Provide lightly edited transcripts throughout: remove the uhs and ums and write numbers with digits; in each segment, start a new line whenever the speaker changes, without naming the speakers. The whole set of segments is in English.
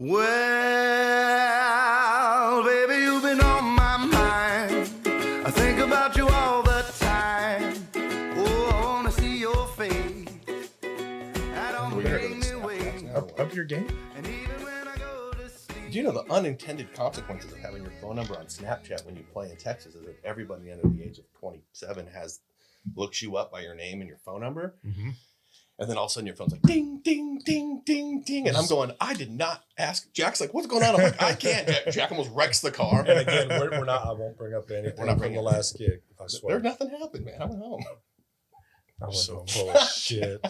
Well, baby, you've been on my mind. I think about you all the time. Oh, I want to see your face. I don't make me wait.
Up your game.
And even when I go to sleep.
Do you know the unintended consequences of having your phone number on Snapchat when you play in Texas is that everybody under the age of 27 looks you up by your name and your phone number.
Mm-hmm.
And then all of a sudden your phone's like ding, ding, ding, ding, ding. And I'm going, I did not ask. Jack's like, what's going on? I'm like, I can't. Jack almost wrecks the car.
And again, we're not, I won't bring up anything from the last gig. I swear.
There's nothing happened, man. I went home.
I was so full of shit.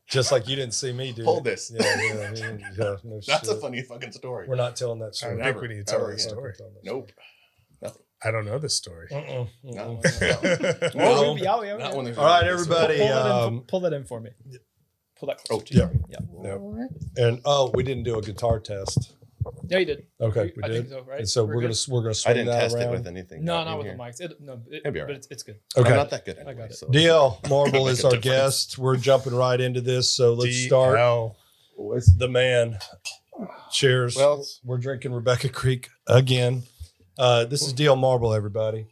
Just like you didn't see me do
Hold this.
Yeah, no
That's
shit.
a funny fucking story.
We're not telling that story.
I think we need to tell that story.
Nope.
I don't know this story.
No.
No.
Not when there's
All right, everybody.
Pull that in for me. Pull that closer to
yeah.
you. Yeah.
No. And we didn't do a guitar test.
Yeah, you did.
Okay, we
I
did.
think so, right?
And so we're gonna swing
I didn't
that
test
around.
it with anything.
No,
in
not with
here.
the mics. It'd be all
right.
but it's good.
Okay.
I'm not that good anyway.
I got it.
So.
DL Marble is
Make a
our
difference.
guest. We're jumping right into this. So let's start. The man. Cheers.
Well,
we're drinking Rebecca Creek again. This is DL Marble, everybody.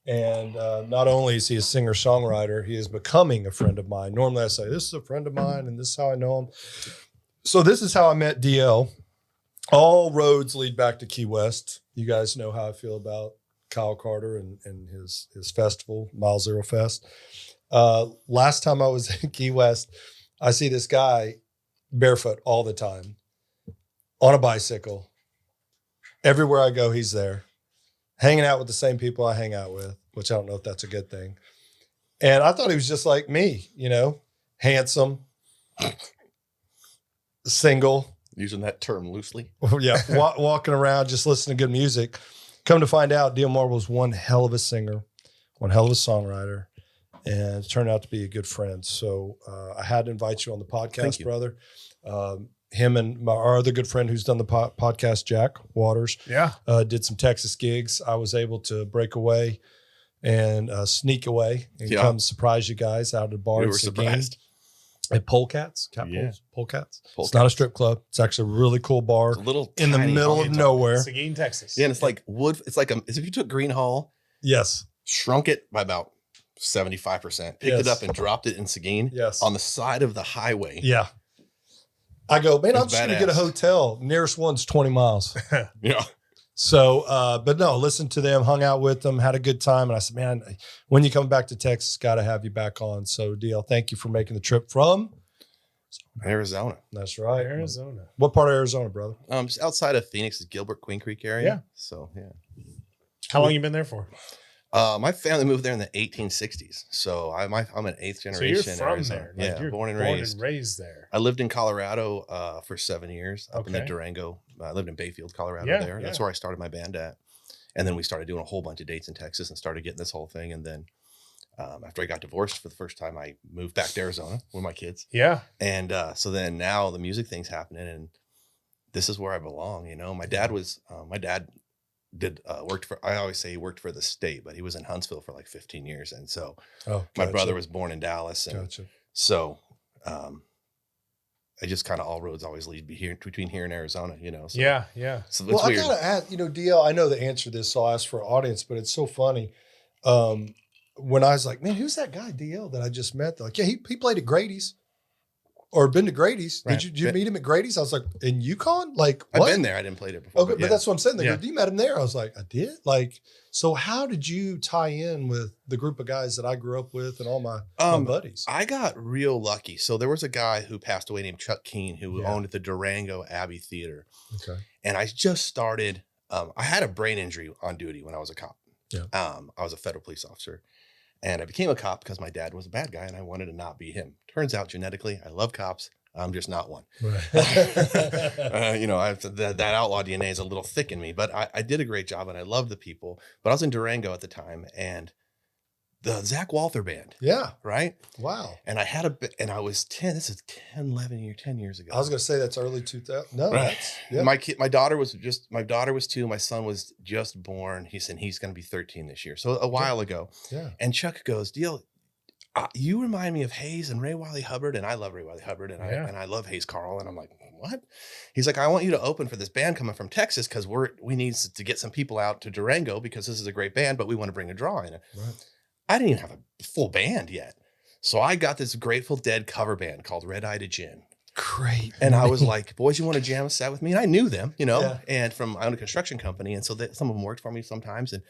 And not only is he a singer-songwriter, he is becoming a friend of mine. Normally I say, this is a friend of mine, and this is how I know him. So this is how I met DL. All roads lead back to Key West. You guys know how I feel about Kyle Carter and his festival, Mile Zero Fest. Last time I was in Key West, I see this guy barefoot all the time on a bicycle. Everywhere I go, he's there. Hanging out with the same people I hang out with, which I don't know if that's a good thing. And I thought he was just like me, handsome, single.
Using that term loosely.
Yeah, walking around, just listening to good music. Come to find out, DL Marble was one hell of a singer, one hell of a songwriter, and it turned out to be a good friend. So I had to invite you on the podcast, brother. Him and our other good friend who's done the podcast, Jack Waters, did some Texas gigs. I was able to break away and sneak away and come surprise you guys out at the bar.
We were surprised.
At Polecats, Polecats. It's not a strip club. It's actually a really cool bar.
It's a little
in the middle of nowhere.
Seguin, Texas.
Yeah, and it's like wood. It's like as if you took Green Hall, shrunk it by about 75%, picked it up and dropped it in Seguin on the side of the highway.
Yeah. I go, man, I'm
It's
just going to
badass.
get a hotel. Nearest one's 20 miles.
Yeah.
So, but no, listened to them, hung out with them, had a good time. And I said, man, when you come back to Texas, got to have you back on. So DL, thank you for making the trip from
Arizona.
That's right.
Arizona.
What part of Arizona, brother?
Just outside of Phoenix is Gilbert, Queen Creek area.
Yeah.
So, yeah.
How long you been there for?
My family moved there in the 1860s. So I'm an eighth generation.
So you're from
Arizona.
there. Like
Yeah,
you're
born and raised
there.
I lived in Colorado for 7 years up in the
Okay.
Durango. I lived in Bayfield, Colorado there.
Yeah.
That's where I started my band at. And then we started doing a whole bunch of dates in Texas and started getting this whole thing. And then after I got divorced for the first time, I moved back to Arizona with my kids.
Yeah.
And so then now the music thing's happening and this is where I belong. My dad worked for, I always say he worked for the state, but he was in Huntsville for like 15 years. And so my brother was born in Dallas. And so I just kind of all roads always lead between here and Arizona, So,
Yeah.
So
Well,
it's weird.
I got to ask, DL, I know the answer to this, so I'll ask for our audience, but it's so funny. When I was like, man, who's that guy, DL, that I just met? They're like, yeah, he played at Grady's or been to Grady's.
Right.
Did you meet him at Grady's? I was like, in Yukon? Like, what?
I've been there. I didn't play there before.
Okay, but that's what I'm saying. They
Yeah.
go, you met him there. I was like, I did? Like, so how did you tie in with the group of guys that I grew up with and all my buddies?
I got real lucky. So there was a guy who passed away named Chuck Keene who owned the Durango Abbey Theater.
Okay.
And I just started, I had a brain injury on duty when I was a cop.
Yeah.
I was a federal police officer and I became a cop because my dad was a bad guy and I wanted to not be him. Turns out genetically, I love cops. I'm just not one.
Right.
That outlaw DNA is a little thick in me, but I did a great job and I loved the people. But I was in Durango at the time and the Zach Walther band.
Yeah.
Right.
Wow.
And I was 10, this is 10 years ago.
I was going to say that's early 2000. No,
Right.
that's, yeah.
My daughter was 2. My son was just born. He said he's going to be 13 this year. So a while ago.
Yeah.
And Chuck goes, DL, You remind me of Hayes and Ray Wiley Hubbard, and I love Ray Wiley Hubbard, and
Yeah.
I love Hayes Carl, and I'm like, what? He's like, I want you to open for this band coming from Texas because we need to get some people out to Durango because this is a great band, but we want to bring a draw in.
Right.
I didn't even have a full band yet, so I got this Grateful Dead cover band called Red Eye to Gin.
Great.
And I was like, boys, you want to jam a set with me? And I knew them,
Yeah.
and I own a construction company. And so some of them worked for me sometimes. And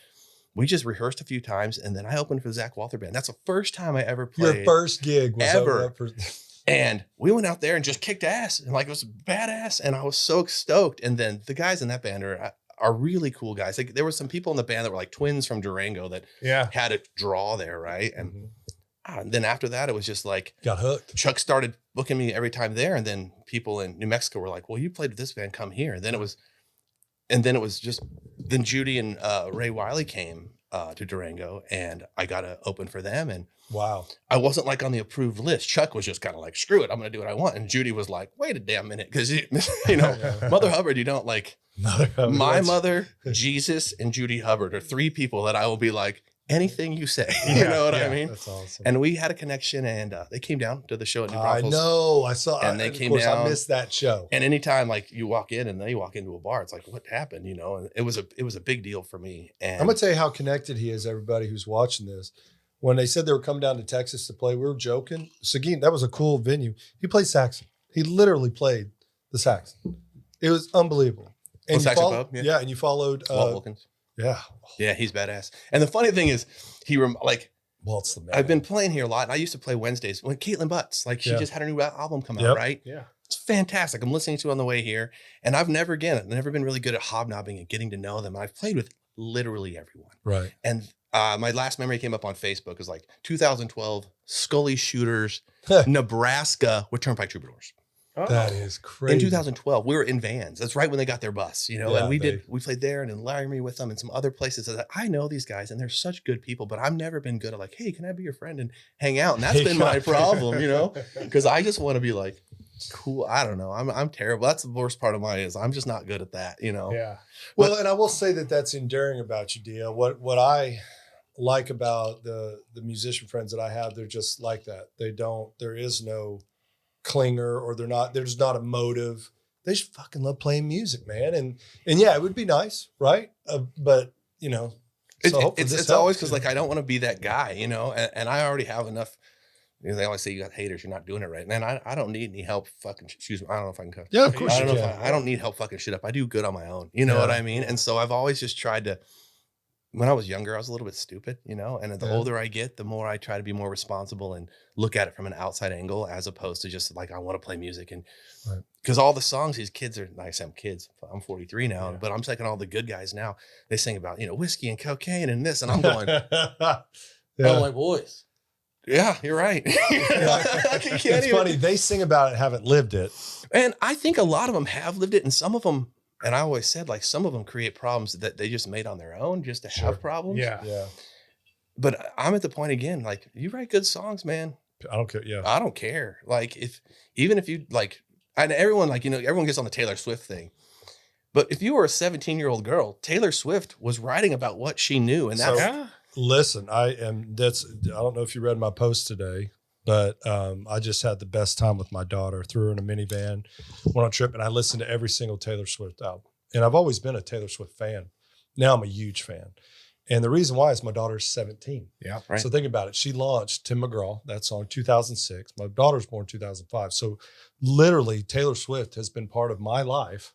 we just rehearsed a few times. And then I opened for the Zach Walther Band. That's the first time I ever played.
Your first gig was
ever.
up for
And we went out there and just kicked ass. And like, it was badass. And I was so stoked. And then the guys in that band are really cool guys. Like, there were some people in the band that were like twins from Durango that had a draw there. Right. And then after that, it was just like,
got hooked.
Chuck started booking me every time there. And then people in New Mexico were like, well, you played with this band, come here. And then it was just, then Judy and Ray Wiley came to Durango, and I got to open for them. And
Wow.
I wasn't like on the approved list. Chuck was just kind of like, screw it, I'm going to do what I want. And Judy was like, wait a damn minute. Cause Mother Hubbard, you don't like my mother, Jesus, and Judy Hubbard are three people that I will be like, anything you say, you know what I mean?
That's awesome.
And we had a connection, and they came down to the show at New
I
Braunfels.
know. I saw.
And they
of
came
course,
down.
I missed that show.
And anytime like you walk in and then you walk into a bar, it's like, what happened? And it was a big deal for me. And
I'm gonna tell you how connected he is. Everybody who's watching this, when they said they were coming down to Texas to play, we were joking. Seguin, that was a cool venue. He played saxophone. He literally played the saxophone. It was unbelievable. And you
Saxon
followed,
Pub?
yeah, and you followed.
Walt Wilkins.
Yeah,
Yeah, he's badass. And the funny thing is,
Walt's the man.
I've been playing here a lot, and I used to play Wednesdays when Caitlin Butts, she just had a new album come out,
Yep.
right?
Yeah.
It's fantastic. I'm listening to it on the way here, and I've never been really good at hobnobbing and getting to know them. I've played with literally everyone.
right.
And my last memory came up on Facebook is like 2012 Scully Shooters, Nebraska with Turnpike Troubadours.
Oh.
That is crazy.
In 2012, we were in Vans. That's right when they got their bus,
Yeah,
and we played there and in Laramie with them and some other places. That I know these guys and they're such good people, but I've never been good at like, hey, can I be your friend and hang out? And that's been my problem, because I just want to be like, cool. I don't know. I'm terrible. That's the worst part of I'm just not good at that,
Yeah.
Well, and I will say that that's endearing about you, Dia. What I like about the musician friends that I have, they're just like that. There is no clinger, or there's not a motive. They just fucking love playing music, man. And yeah, it would be nice, right? But so hopefully
it's always because like I don't want to be that guy, and I already have enough. They always say you got haters, you're not doing it right. Man, I don't need any help fucking, excuse me, I don't know if I can cut.
Yeah, of course
I don't
you
know
can.
I don't need help fucking shit up. I do good on my own. You know what I mean? And so I've always just tried to, when I was younger, I was a little bit stupid, and the older I get, the more I try to be more responsible and look at it from an outside angle, as opposed to just like, I want to play music. And because all the songs, these kids are, like I said, I'm kids, I'm 43 now, but I'm taking all the good guys now. They sing about, whiskey and cocaine and this, and I'm going, I'm like, boys. Yeah, you're right.
It's funny. They sing about it, haven't lived it.
And I think a lot of them have lived it, and some of them, and I always said, like, some of them create problems that they just made on their own just to have problems.
Yeah.
Yeah.
But I'm at the point again, like, you write good songs, man.
I don't care. Yeah.
I don't care. Like, even if you like, and everyone, like, everyone gets on the Taylor Swift thing. But if you were a 17-year-old girl, Taylor Swift was writing about what she knew. And that's,
Listen, I don't know if you read my post today, but I just had the best time with my daughter. Threw her in a minivan, went on a trip, and I listened to every single Taylor Swift album. And I've always been a Taylor Swift fan. Now I'm a huge fan. And the reason why is my daughter's 17.
Yeah.
Right.
So think about it. She launched Tim McGraw, that song, 2006. My daughter's born 2005. So literally Taylor Swift has been part of my life,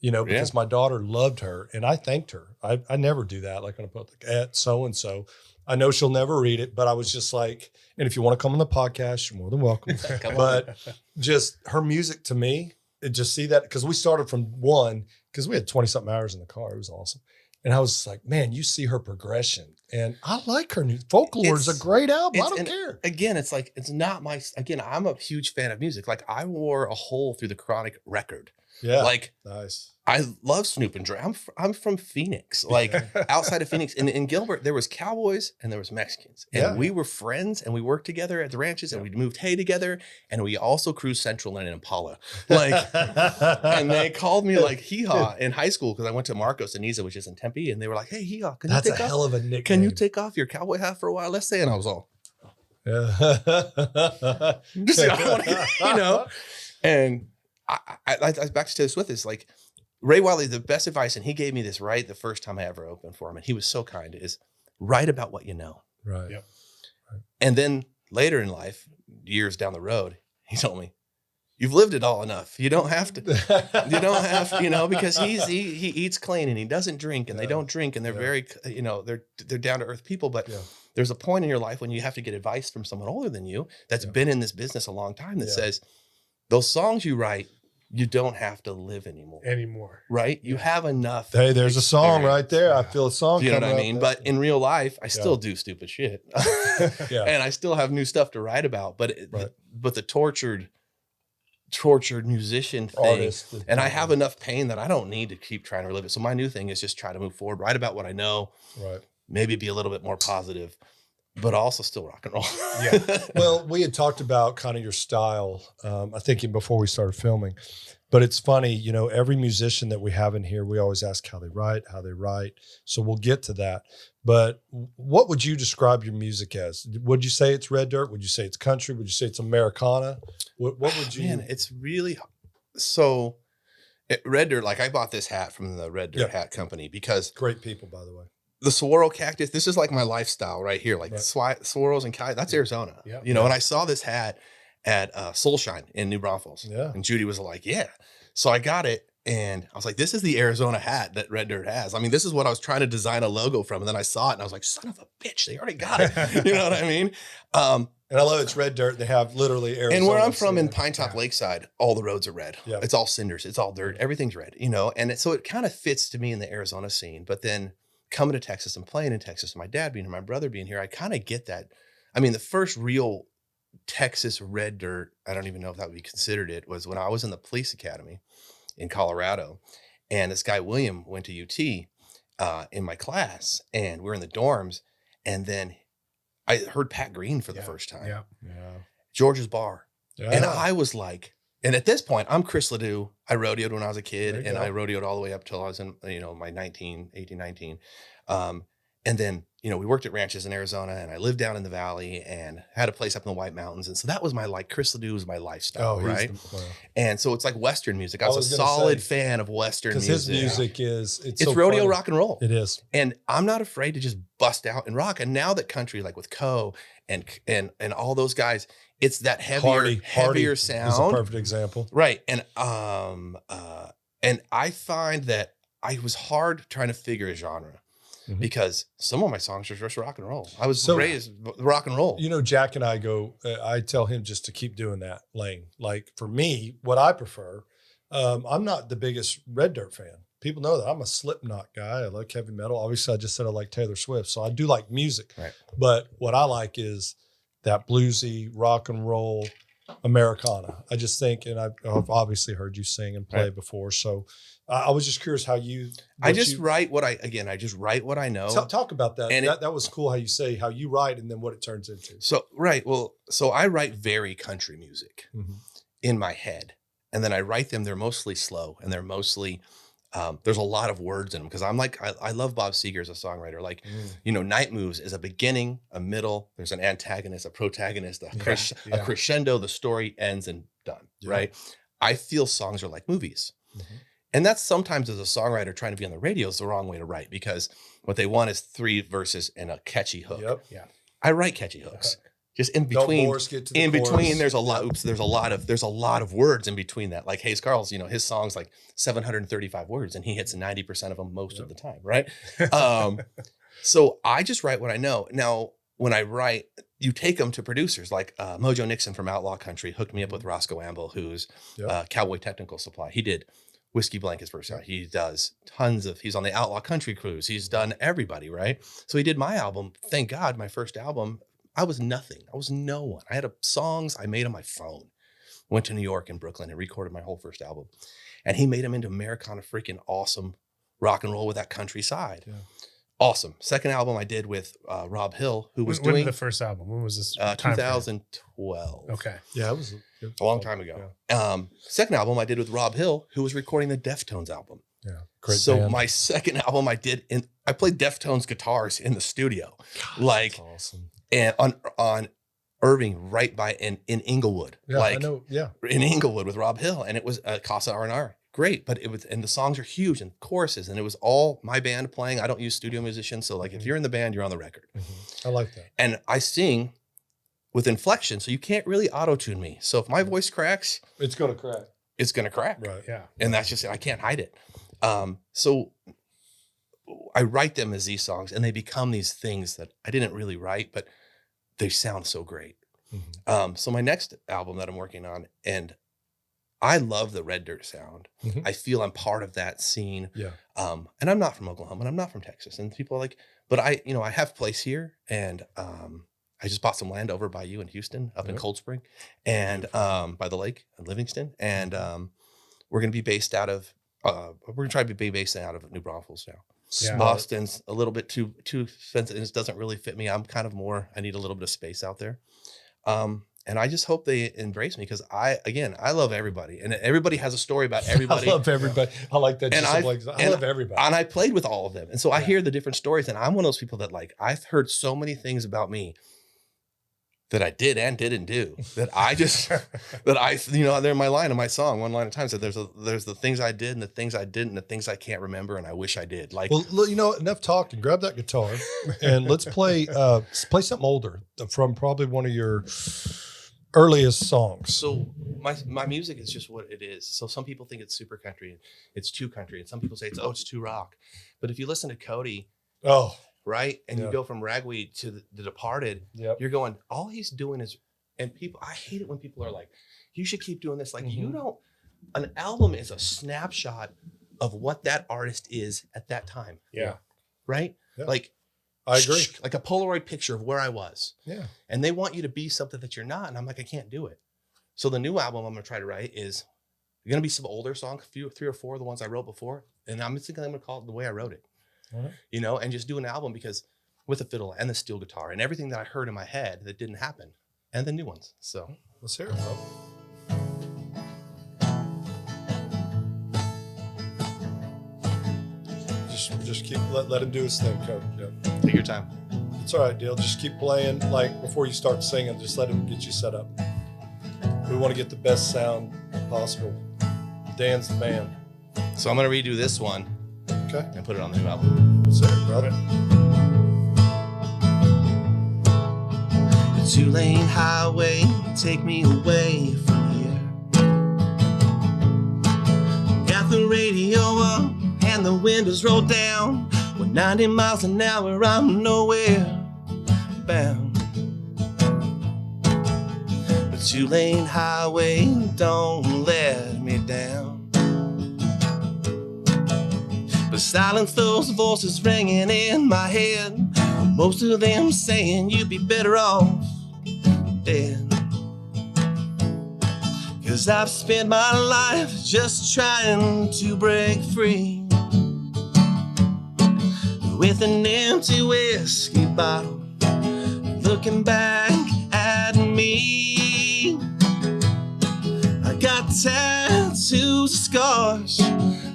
because my daughter loved her, and I thanked her. I never do that. Like when I put like at so-and-so, I know she'll never read it, but I was just like, and if you want to come on the podcast, you're more than welcome. But just her music to me, just see that, because we started from one, because we had 20 something hours in the car. It was awesome. And I was just like, man, you see her progression. And I like her new Folklore is a great album. I don't care.
Again, it's like, it's not I'm a huge fan of music. Like, I wore a hole through the Chronic record.
Yeah.
Like,
nice.
I love Snoop and Dre. I'm from Phoenix, like outside of Phoenix. And in Gilbert, there was Cowboys and there was Mexicans. And we were friends, and we worked together at the ranches, and we moved hay together. And we also cruised Central in an Impala. Like, and they called me like Hee Haw in high school, because I went to Marcos and Niza, which is in Tempe. And they were like, hey, Hee Haw,
That's a hell of a nickname.
Can you take off your cowboy hat for a while? Let's say. And I was all,
Yeah.
Just, I wanna, you know, and I back to Taylor Swift is like Ray Wiley, the best advice, and he gave me this right the first time I ever opened for him, and he was so kind, is write about what you know.
Right.
Yep.
And then later in life, years down the road, he told me, you've lived it all enough. You don't have to, because he eats clean and he doesn't drink and they don't drink and they're very, they're down to earth people. But there's a point in your life when you have to get advice from someone older than you that's been in this business a long time that says those songs you write, you don't have to live anymore. Right? You have enough.
Hey, there's a song right there.
Yeah.
I feel a song.
You know what I
coming
mean?
up.
But in real life, I still do stupid shit. And I still have new stuff to write about. But but the tortured musician thing.
Artist,
and I have enough pain that I don't need to keep trying to relive it. So my new thing is just try to move forward, write about what I know,
Right.
maybe be a little bit more positive, but also still rock and roll.
Yeah.
Well, we had talked about kind of your style, I think before we started filming, but it's funny, every musician that we have in here, we always ask how they write. So we'll get to that. But what would you describe your music as? Would you say it's red dirt? Would you say it's country? Would you say it's Americana? What would you?
Man, it's really so. Red Dirt, like I bought this hat from the Red Dirt Hat Company because
great people, by the way.
The saguaro cactus, this is like my lifestyle right here. Like saguaros and cactus, that's Arizona.
Yeah.
And I saw this hat at Soulshine in New Braunfels. Yeah. And Judy was like, yeah. So I got it. And I was like, this is the Arizona hat that Red Dirt has. I mean, this is what I was trying to design a logo from. And then I saw it and I was like, son of a bitch, they already got it. You know what I mean?
And I love it's red dirt. They have literally Arizona.
And where I'm from in Pine Top Lakeside, all the roads are red.
Yeah.
It's all cinders. It's all dirt. Everything's red, And so it kind of fits to me in the Arizona scene. But then coming to Texas and playing in Texas, and my dad being here, my brother being here, I kind of get that. I mean, the first real Texas red dirt, I don't even know if that would be considered it, was when I was in the police academy in Colorado. And this guy, William, went to UT in my class, and we were in the dorms. And then I heard Pat Green for the first time.
Yeah.
George's Bar.
Yeah.
And I was like, and at this point, I'm Chris Ledoux. I rodeoed when I was a kid, and I rodeoed all the way up till I was in, my 18, 19. And then, we worked at ranches in Arizona, and I lived down in the valley and had a place up in the White Mountains. And so that was Chris Ledoux was my lifestyle, right? And so it's like Western music. I was a solid fan of Western music.
Because his music it's so
rodeo
funny.
rock and roll.
It is.
And I'm not afraid to just bust out and rock. And now that country, like with Coe and all those guys, it's that heavier sound.
Is a perfect example.
Right. And I find that I was hard trying to figure a genre because some of my songs are just rock and roll. I was raised rock and roll.
Jack and I go, I tell him just to keep doing that lane. Like for me, what I prefer, I'm not the biggest Red Dirt fan. People know that I'm a Slipknot guy. I like heavy metal. Obviously, I just said I like Taylor Swift. So I do like music. Right. But what I like is that bluesy rock and roll Americana. I just think, and I've obviously heard you sing and play before. So I was just curious how you.
I just write what I know.
Talk about that. And that was cool how you say how you write and then what it turns into.
So, right. Well, so I write very country music in my head. And then I write them. They're mostly slow and they're mostly, there's a lot of words in them because I'm like, I love Bob Seger as a songwriter. Like, Night Moves is a beginning, a middle, there's an antagonist, a protagonist, a crescendo, the story ends and done, right? I feel songs are like movies. And that's sometimes as a songwriter trying to be on the radio is the wrong way to write because what they want is 3 verses and a catchy hook.
Yep. Yeah.
I write catchy hooks. Just in between, there's a lot of words in between that. Like Hayes Carl's, his song's like 735 words and he hits 90% of them most of the time. Right. So I just write what I know. Now, when I write, you take them to producers like Mojo Nixon from Outlaw Country hooked me up with Roscoe Amble, who's Cowboy Technical Supply. He did Whiskey Blankets first out. He does he's on the Outlaw Country Cruise. He's done everybody. Right. So he did my album. Thank God, my first album. I was nothing. I was no one. I had songs I made on my phone. Went to New York and Brooklyn and recorded my whole first album. And he made them into Americana freaking awesome rock and roll with that countryside. Yeah. Awesome. Second album I did with Rob Hill, who was doing
the first album. When was this?
2012.
Okay.
Yeah, it was
a long time ago. Yeah. Second album I did with Rob Hill, who was recording the Deftones album.
Yeah. Great
so
band.
My second album I played Deftones guitars in the studio.
God, that's awesome.
And on Irving right by in Inglewood.
Yeah,
like
I know. Yeah.
in Inglewood with Rob Hill. And it was Casa R&R. Great. But it was, and the songs are huge and choruses. And it was all my band playing. I don't use studio musicians. So like if you're in the band, you're on the record.
I like that.
And I sing with inflection. So you can't really auto-tune me. So if my voice cracks,
It's going to crack.
it's going to crack.
Right.
Yeah.
And that's just, I can't hide it. So I write them as these songs and they become these things that I didn't really write, but they sound so great. So my next album that I'm working on, and I love the Red Dirt sound. I feel I'm part of that scene.
Yeah.
And I'm not from Oklahoma and I'm not from Texas. And people are like, but I have place here, and I just bought some land over by you in Houston, up in Cold Spring, and by the lake in Livingston. And we're going to be based out of, we're going to try to be based out of New Braunfels now.
Yeah.
Boston's a little bit too expensive. It doesn't really fit me. I'm kind of more, I need a little bit of space out there. And I just hope they embrace me, because I love everybody, and everybody has a story about everybody.
I love everybody. I like that.
And
I
and-
love everybody.
And I played with all of them. And so I hear the different stories, and I'm one of those people that like, I've heard so many things about me that I did and didn't do, that I just, they're in my line in my song, one line at a time, said there's the things I did and the things I didn't, and the things I can't remember and I wish I did. Like,
Well, look, enough talking. Grab that guitar and let's play something older from probably one of your earliest songs.
so my music is just what it is. So some people think it's super country, it's too country, and some people say it's too rock. But if you listen to Cody,
Oh,
right, and
Yeah.
you go from Ragweed to the Departed,
yep.
you're going, all he's doing is, and people, I hate it when people are like, you should keep doing this. Like, you don't, an album is a snapshot of what that artist is at that time,
Yeah.
right?
Yeah.
Like,
I agree.
like a Polaroid picture of where I was.
Yeah.
And they want you to be something that you're not. And I'm like, I can't do it. So the new album I'm going to try to write is going to be some older songs, three or four of the ones I wrote before. And I'm thinking I'm going to call it the way I wrote it,
All right.
and just do an album, because with the fiddle and the steel guitar and everything that I heard in my head that didn't happen, and the new ones. So
Let's hear it, bro. Just keep let him do his thing, Coach. Yeah.
take your time.
It's all right, Dale. Just keep playing. Like before you start singing, just let him get you set up. We want to get the best sound possible. Dan's the man.
So I'm going to redo this one
Okay.
and put it on the new album.
Let's hear it, brother.
The two-lane highway, take me away from here. Got the radio up and the windows rolled down. With 90 miles an hour, I'm nowhere bound. The two-lane highway, don't let me down. But silence those voices ringing in my head, most of them saying you'd be better off dead. 'Cause I've spent my life just trying to break free, with an empty whiskey bottle looking back at me. I got tattoos, scars,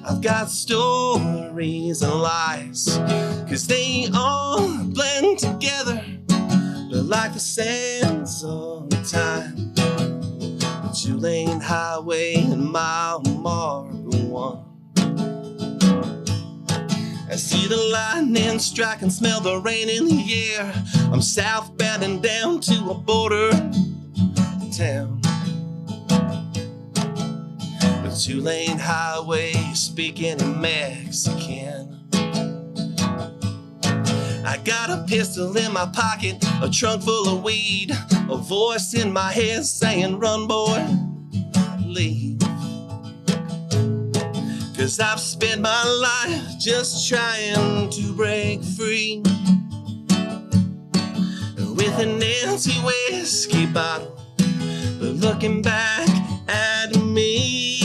I've got stories and lies, 'cause they all blend together, but like the sands of time. The two-lane highway and mile marker 1. I see the lightning strike and smell the rain in the air. I'm southbound and down to a border town. The two-lane highway speaking in Mexican. I got a pistol in my pocket, a trunk full of weed, a voice in my head saying, run boy, leave. 'Cause I've spent my life just trying to break free, with an empty whiskey bottle, but looking back at me.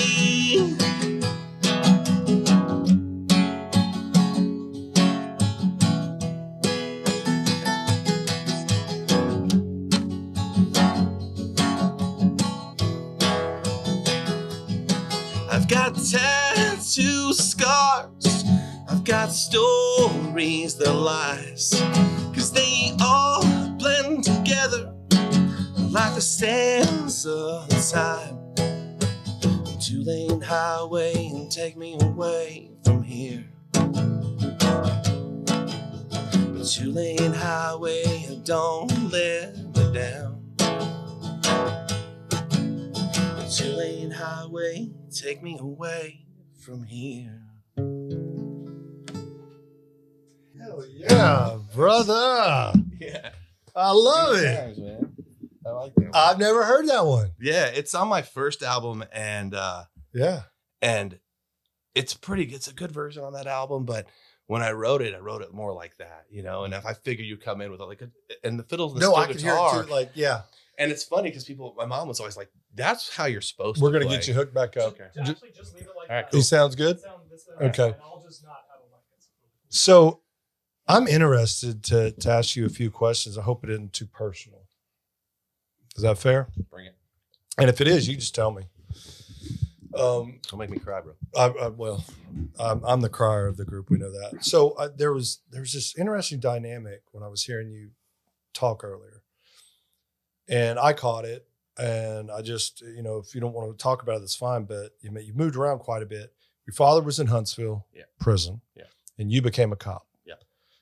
I've got tattoos, scars, I've got stories, they're lies, 'cause they all blend together like the sands of time. Two-lane highway and take me away from here. Two-lane highway, don't let me down. Two-lane highway, take me away from here.
Hell yeah, brother.
Yeah.
I love
Good
it.
times, man. I like that.
I've never heard that one.
Yeah, it's on my first album, and
Yeah.
it's pretty. It's a good version on that album, but when I wrote it more like that, you know. And if I figure you come in with like and the fiddles and the
No,
steel
I could
guitar,
hear it too. Like, yeah,
and it's funny because my mom was always like, "That's how you're supposed
we're
to."
gonna
play.
get you hooked back up.
Okay.
Actually, just leave it like
All right,
that.
cool.
He sounds good. Okay.
And I'll just not have a mic.
So I'm interested to ask you a few questions. I hope it isn't too personal. Is that fair?
Bring it.
And if it is, you just tell me.
Don't make me cry, bro.
I'm the crier of the group. We know that. So there was this interesting dynamic when I was hearing you talk earlier, and I caught it. And I just, if you don't want to talk about it, that's fine. But you moved around quite a bit. Your father was in Huntsville prison, and you became a cop.
Yeah.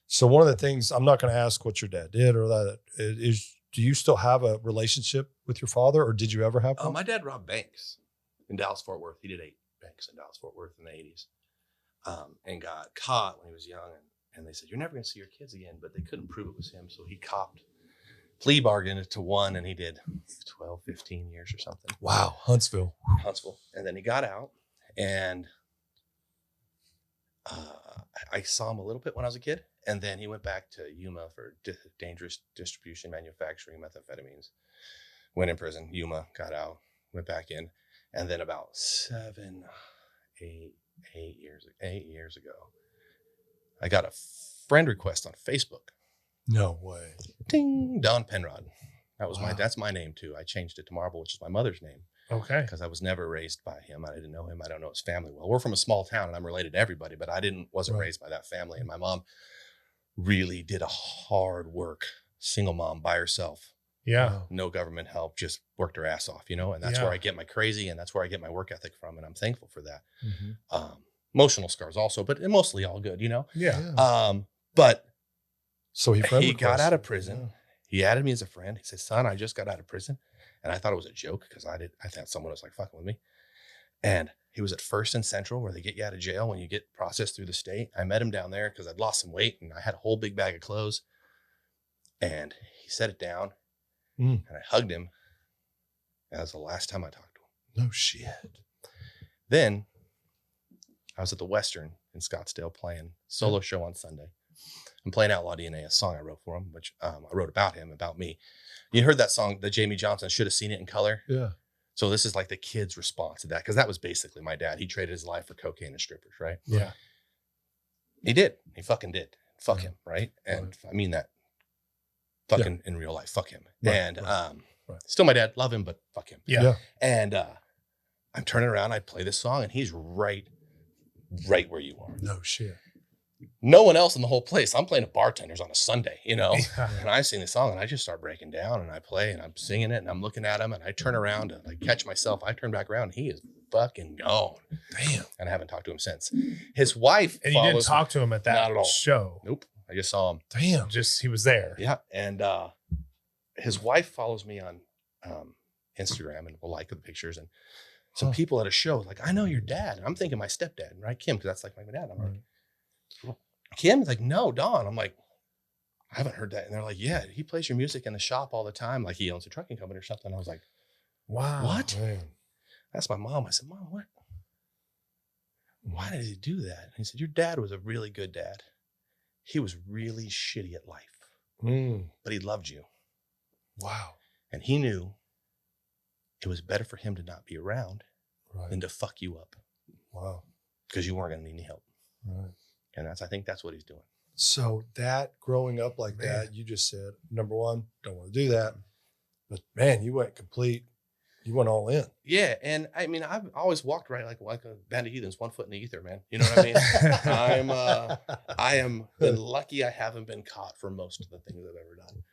So one of the things, I'm not going to ask what your dad did or that is. Do you still have a relationship with your father, or did you ever have one?
My dad robbed banks in Dallas-Fort Worth. He did 8 banks in Dallas-Fort Worth in the 80s, and got caught when he was young. And they said, "You're never going to see your kids again," but they couldn't prove it was him. So he copped, plea bargained to 1, and he did 12, 15 years or something.
Wow, Huntsville.
And then he got out, and I saw him a little bit when I was a kid. And then he went back to Yuma for dangerous distribution, manufacturing methamphetamines. Went in prison, Yuma, got out, went back in. And then about 8 years ago, I got a friend request on Facebook.
No way.
Ding, Don Penrod. That's my name too. I changed it to Marble, which is my mother's name.
Okay.
Because I was never raised by him. I didn't know him. I don't know his family well. We're from a small town and I'm related to everybody, but I wasn't raised by that family. And my mom really did a hard work, single mom by herself.
Yeah.
No government help, just worked her ass off, and that's where I get my crazy and that's where I get my work ethic from. And I'm thankful for that.
Mm-hmm.
Emotional scars also, but mostly all good,
Yeah.
But
so he
got out of prison. Yeah. He added me as a friend. He said, "Son, I just got out of prison." And I thought it was a joke because I thought someone was like fucking with me. And he was at First and Central where they get you out of jail when you get processed through the state. I met him down there because I'd lost some weight and I had a whole big bag of clothes. And he set it down and I hugged him. That was the last time I talked to him.
No shit.
Then I was at the Western in Scottsdale playing solo show on Sunday. I'm playing Outlaw DNA, a song I wrote for him, which I wrote about him, about me. You heard that song, the Jamie Johnson, Should Have Seen It in Color.
Yeah.
So this is like the kid's response to that, because that was basically my dad. He traded his life for cocaine and strippers, right?
Yeah.
He did. He fucking did. Fuck him, right? And I mean that. Fucking in real life, fuck him.
Right,
And
right.
still my dad, love him, but fuck him.
Yeah.
And I'm turning around, I play this song, and he's right where you are.
No shit.
No one else in the whole place. I'm playing at bartenders on a Sunday,
Yeah.
and I sing the song and I just start breaking down and I play and I'm singing it and I'm looking at him and I turn around and I catch myself. I turn back around and he is fucking gone.
Damn.
And I haven't talked to him since. His wife
And you didn't
follows
talk to him at
Not
that
at all.
show.
Nope. I just saw him.
Damn.
Just he was there.
Yeah. And his wife follows me on Instagram and will like the pictures. And some people at a show like, "I know your dad." And I'm thinking my stepdad, right? Kim, because that's like my dad. I'm like, Kim's like, "No, Don." I'm like, "I haven't heard that." And they're like, "Yeah, he plays your music in the shop all the time. Like he owns a trucking company or something." I was like,
Wow.
"What?"
Man.
That's my mom. I said, "Mom, what? Why did he do that?" And he said, "Your dad was a really good dad. He was really shitty at life, but he loved you.
Wow.
And he knew it was better for him to not be around
Right.
than to fuck you up
Wow.
because you weren't going to need any help."
Right.
And I think that's what he's doing.
So that growing up like that, you just said, number one, don't want to do that. But man, you went all in.
Yeah. And I mean, I've always walked right like a band of heathens, 1 foot in the ether, man. You know what I mean? I am been lucky I haven't been caught for most of the things I've ever done.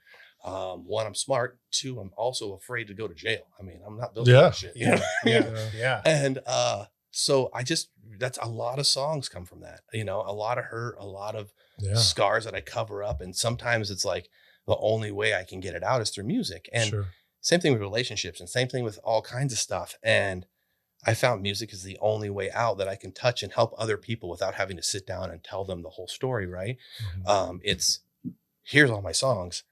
One, I'm smart. Two, I'm also afraid to go to jail. I mean, I'm not built for
Yeah.
that shit. You know?
Yeah.
And so that's a lot of songs come from that, a lot of hurt, a lot of scars that I cover up. And sometimes it's like the only way I can get it out is through music. And
Sure.
same thing with relationships and same thing with all kinds of stuff. And I found music is the only way out that I can touch and help other people without having to sit down and tell them the whole story. Right.
Mhm.
It's here's all my songs.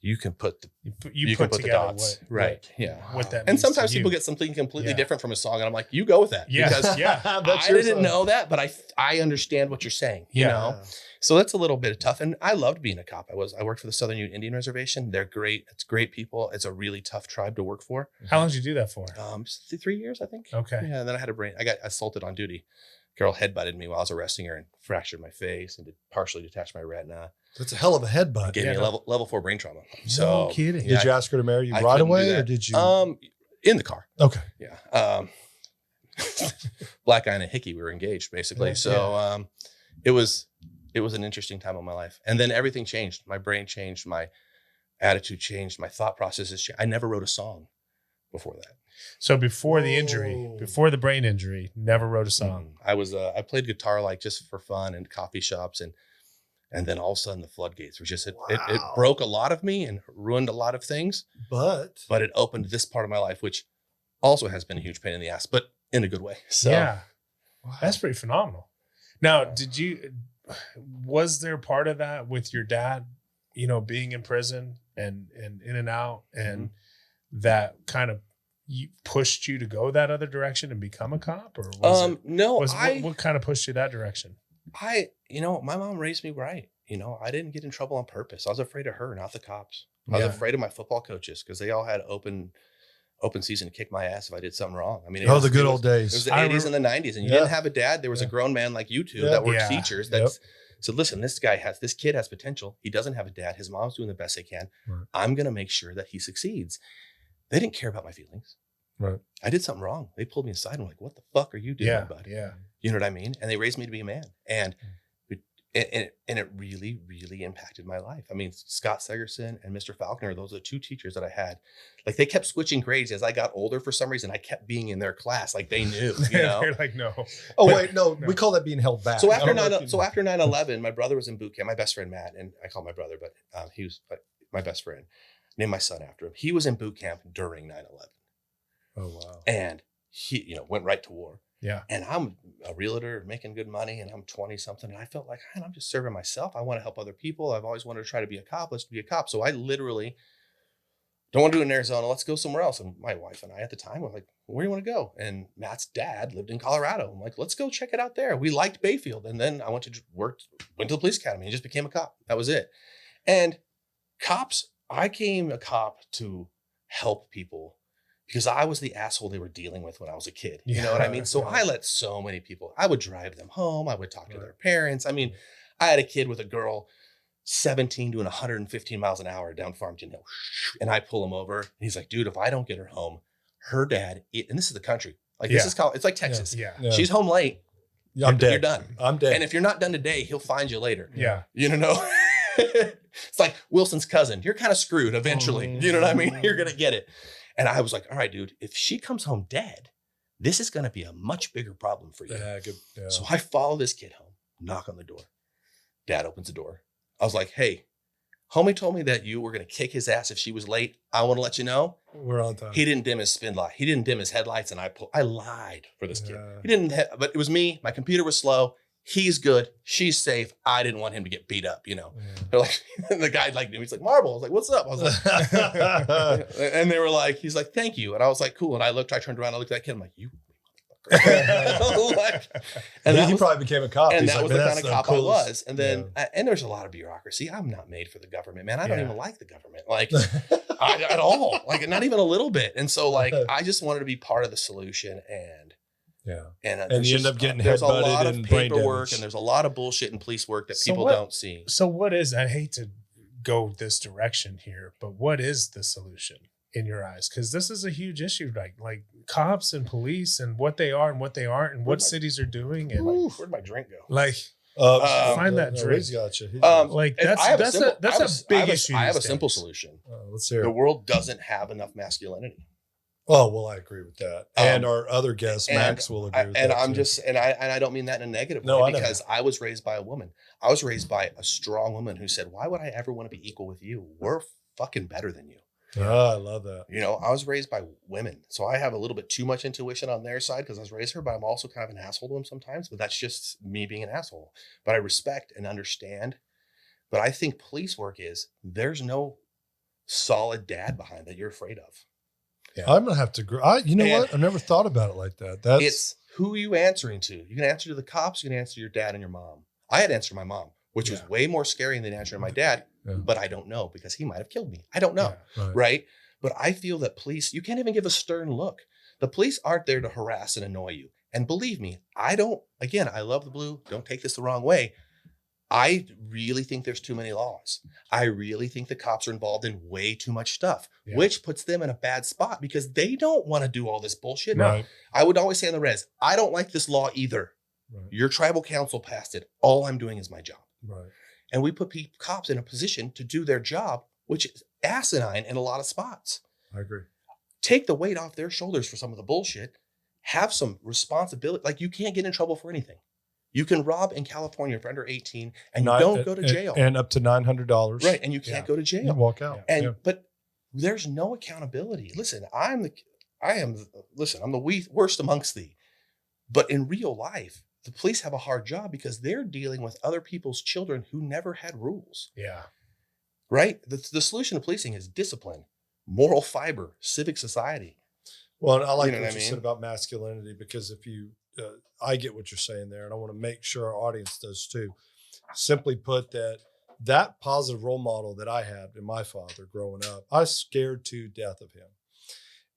You can put
You
can
put
put the
together
dots.
what,
Right. Yeah.
what that
And
means
sometimes
to
people
you.
get something completely
Yeah.
different from a song. And I'm like, you go with that.
Yeah.
Because
Yeah.
That's
I
your
didn't
song.
know that, but I understand what you're saying, you
Yeah.
know? So that's a little bit tough. And I loved being a cop. I worked for the Southern Ute Indian Reservation. They're great. It's great people. It's a really tough tribe to work for.
How long did you do that for?
3 years, I think.
Okay.
Yeah. And then I got assaulted on duty. Girl headbutted me while I was arresting her and fractured my face and partially detached my retina.
That's a hell of a headbutt.
Gave me a level 4 brain trauma.
No
So
kidding.
yeah,
Did you ask her to marry you
I
right
couldn't do
away, or
that.
did you?
In the car.
Okay.
Yeah. Black guy and a hickey. We were engaged basically.
Yeah.
So it was an interesting time of my life. And then everything changed. My brain changed. My attitude changed. My thought processes changed. I never wrote a song before that.
So before the injury,
Whoa.
before the brain injury, never wrote a song.
I was I played guitar like just for fun in coffee shops and then all of a sudden the floodgates were just it
Wow.
broke a lot of me and ruined a lot of things,
But
but it opened this part of my life, which also has been a huge pain in the ass, but in a good way. So
Yeah.
wow.
That's pretty phenomenal. Now, was there part of that with your dad, being in prison and in and out, and that kind of pushed you to go that other direction and become a cop, or
no,
what kind of pushed you that direction?
my mom raised me right. I didn't get in trouble on purpose. I was afraid of her, not the cops. I was
Yeah.
afraid of my football coaches because they all had open season to kick my ass if I did something wrong. I mean,
the good
it
old
was
days.
the
I
80s and the 90s, and you
Yeah.
didn't have a dad. There was a grown man like you two
Yeah.
that were
Yeah.
teachers that said, listen, this kid has potential. He doesn't have a dad. His mom's doing the best they can.
Right.
I'm going to make sure that he succeeds. They didn't care about my feelings.
Right.
I did something wrong. They pulled me aside and were like, what the fuck are you doing,
Yeah,
buddy?
yeah.
You know what I mean? And they raised me to be a man. And it really, really impacted my life. I mean, Scott Segerson and Mr. Falconer, those are two teachers that I had. Like they kept switching grades as I got older for some reason. I kept being in their class. Like they knew,
They're like, no.
Oh wait, no, we call that being held back.
So
I
after
don't know if you know.
after 9/11, my brother was in boot camp. My best friend Matt, and I call him my brother, but he was my best friend. Named my son after him. He was in boot camp during 9/11,
Oh wow.
and he went right to war.
Yeah.
And I'm a realtor making good money, and I'm 20 something, and I felt like, man, I'm just serving myself. I want to help other people. I've always wanted to try to be a cop. Let's be a cop. So I literally don't want to do it in Arizona. Let's go somewhere else. And my wife and I at the time were like, where do you want to go? And Matt's dad lived in Colorado. I'm like, let's go check it out there. We liked Bayfield. And then I went to the police academy and just became a cop. That was it. And cops, I became a cop to help people because I was the asshole they were dealing with when I was a kid. You know what I mean? So
Yeah.
I let so many people, I would drive them home. I would talk to their parents. I mean, I had a kid with a girl, 17 doing 115 miles an hour down Farmington Hill. And I pull him over. And he's like, dude, if I don't get her home, her dad, and this is the country. Like this is it's like Texas.
Yeah.
Yeah.
She's home late.
I'm dead.
You're done.
I'm dead.
And if you're not done today, he'll find you later.
Yeah.
You know? It's like Wilson's cousin. You're kind of screwed eventually. You know what I mean? You're going to get it. And I was like, all right, dude, if she comes home dead, this is going to be a much bigger problem for you.
yeah, good. Yeah.
So I follow this kid home, knock on the door. Dad opens the door. I was like, hey, homie told me that you were going to kick his ass if she was late. I want to let you know.
We're on time.
He didn't dim his spin light. He didn't dim his headlights. And I lied for this kid.
Yeah.
He didn't, but it was me. My computer was slow. He's good. She's safe. I didn't want him to get beat up, you know. They're like, the guy like knew. He's like, Marble. I was like, what's up? I was like, and they were like, he's like, thank you. And I was like, cool. And I turned around, I looked at that kid. I'm like, you. Like, and
he
that was,
probably became a cop.
and
He's
that
like,
was the
"Man,
kind
that's
of cop
coolest."
I was. And then, and there's a lot of bureaucracy. I'm not made for the government, man. I don't
Yeah.
even like the government, like at all, like not even a little bit. And so, like, I just wanted to be part of the solution. And
Yeah.
and
And you
there's
end up getting
there's a
headbutted
lot of
and brain
paperwork,
damage.
and there's a lot of bullshit in police work that
So
people
what-
don't see.
So what is, I hate to go this direction here, but what is the solution in your eyes? Because this is a huge issue, like cops and police and what they are and what they aren't and what
Where'd my-
cities are doing. And
Where'd my drink go?
like, Find that drink.
He's got you.
Like
And I have
that's
simple-
a
I have a-
big
I have a-
issue.
I have a
these
simple
days.
solution.
let's hear
The
it.
world doesn't have enough masculinity.
Oh, well, I agree with that. And
Um,
our other guest,
and
Max, will agree with
And
that.
I'm
too.
just, and I don't mean that in a negative
No,
way
I know.
because I was raised by a woman. I was raised by a strong woman who said, "Why would I ever want to be equal with you? We're fucking better than you."
Oh, I love that.
You know, I was raised by women, so I have a little bit too much intuition on their side because I was raised her. But I'm also kind of an asshole to them sometimes. But that's just me being an asshole. But I respect and understand. But I think police work is there's no solid dad behind that you're afraid of.
I'm gonna have to agree. You know
And-
what? I never thought about it like that. That's
It's who are you answering to? You can answer to the cops. You can answer to your dad and your mom. I had to answer to my mom, which was
Yeah.
way more scary than answering my dad.
Yeah.
But I don't know because he might have killed me. I don't know.
Yeah.
Right. But I feel that police, you can't even give a stern look. The police aren't there to harass and annoy you. And believe me, I love the blue. Don't take this the wrong way. I really think there's too many laws. I really think the cops are involved in way too much stuff,
Yeah.
which puts them in a bad spot because they don't want to do all this bullshit.
right.
I would always say on the res, I don't like this law either.
Right.
Your tribal council passed it. All I'm doing is my job.
Right.
And we put cops in a position to do their job, which is asinine in a lot of spots.
I agree.
Take the weight off their shoulders for some of the bullshit. Have some responsibility. Like you can't get in trouble for anything. You can rob in California for under 18 and you don't go to jail.
And up to $900.
Right. And you can't
Yeah.
go to
You
jail.
walk out.
And
Yeah.
but there's no accountability. Listen, I'm the worst amongst thee. But in real life, the police have a hard job because they're dealing with other people's children who never had rules.
Yeah.
Right? The solution to policing is discipline, moral fiber, civic society.
Well, and I like
know
what
what I
you
mean?
said about masculinity because if you, I get what you're saying there, and I want to make sure our audience does too. Simply put, that positive role model that I had in my father growing up, I was scared to death of him,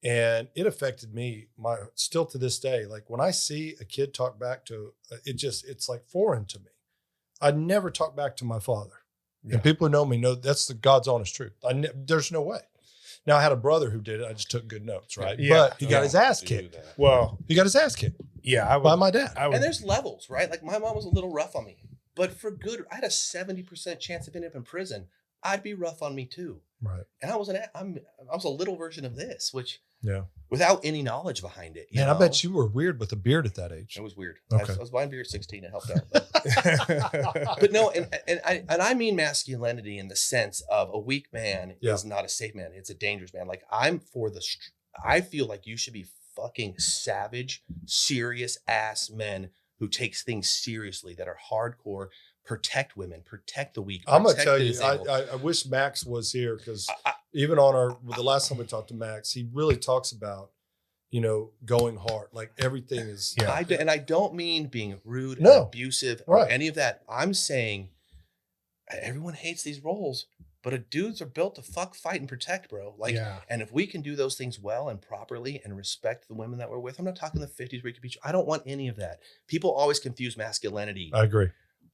and it affected me. Still to this day, like when I see a kid talk back to, it's like foreign to me. I never talk back to my father,
Yeah.
and people who know me know that's the God's honest truth. There's no way. Now I had a brother who did it. I just took good notes, right?
Yeah.
But he got his ass kicked.
Well,
He got his ass kicked
yeah, I would.
by my dad.
I would.
And there's levels, right? Like my mom was a little rough on me, but for good, I had a 70% chance of ending up in prison. I'd be rough on me too.
Right.
And I was a little version of this, which
Yeah.
without any knowledge behind it.
Man,
know?
I bet you were weird with a beard at that age.
It was weird.
Okay.
I was buying beer at 16. It helped out. But no, and I mean masculinity in the sense of a weak man
Yeah.
is not a safe man. It's a dangerous man. Like I feel like you should be fucking savage, serious ass men who takes things seriously, that are hardcore, protect women, protect the weak.
I'm gonna
protect
tell
the
you,
disabled.
I wish Max was here because
I-
even on the last time we talked to Max, he really talks about, going hard. Like everything is.
Yeah.
I don't mean being rude,
No.
and abusive, or
Right.
any of that. I'm saying everyone hates these roles, but dudes are built to fuck, fight, and protect, bro. Like,
Yeah.
and if we can do those things well and properly and respect the women that we're with, I'm not talking the 50s where you could be. I don't want any of that. People always confuse masculinity.
I agree.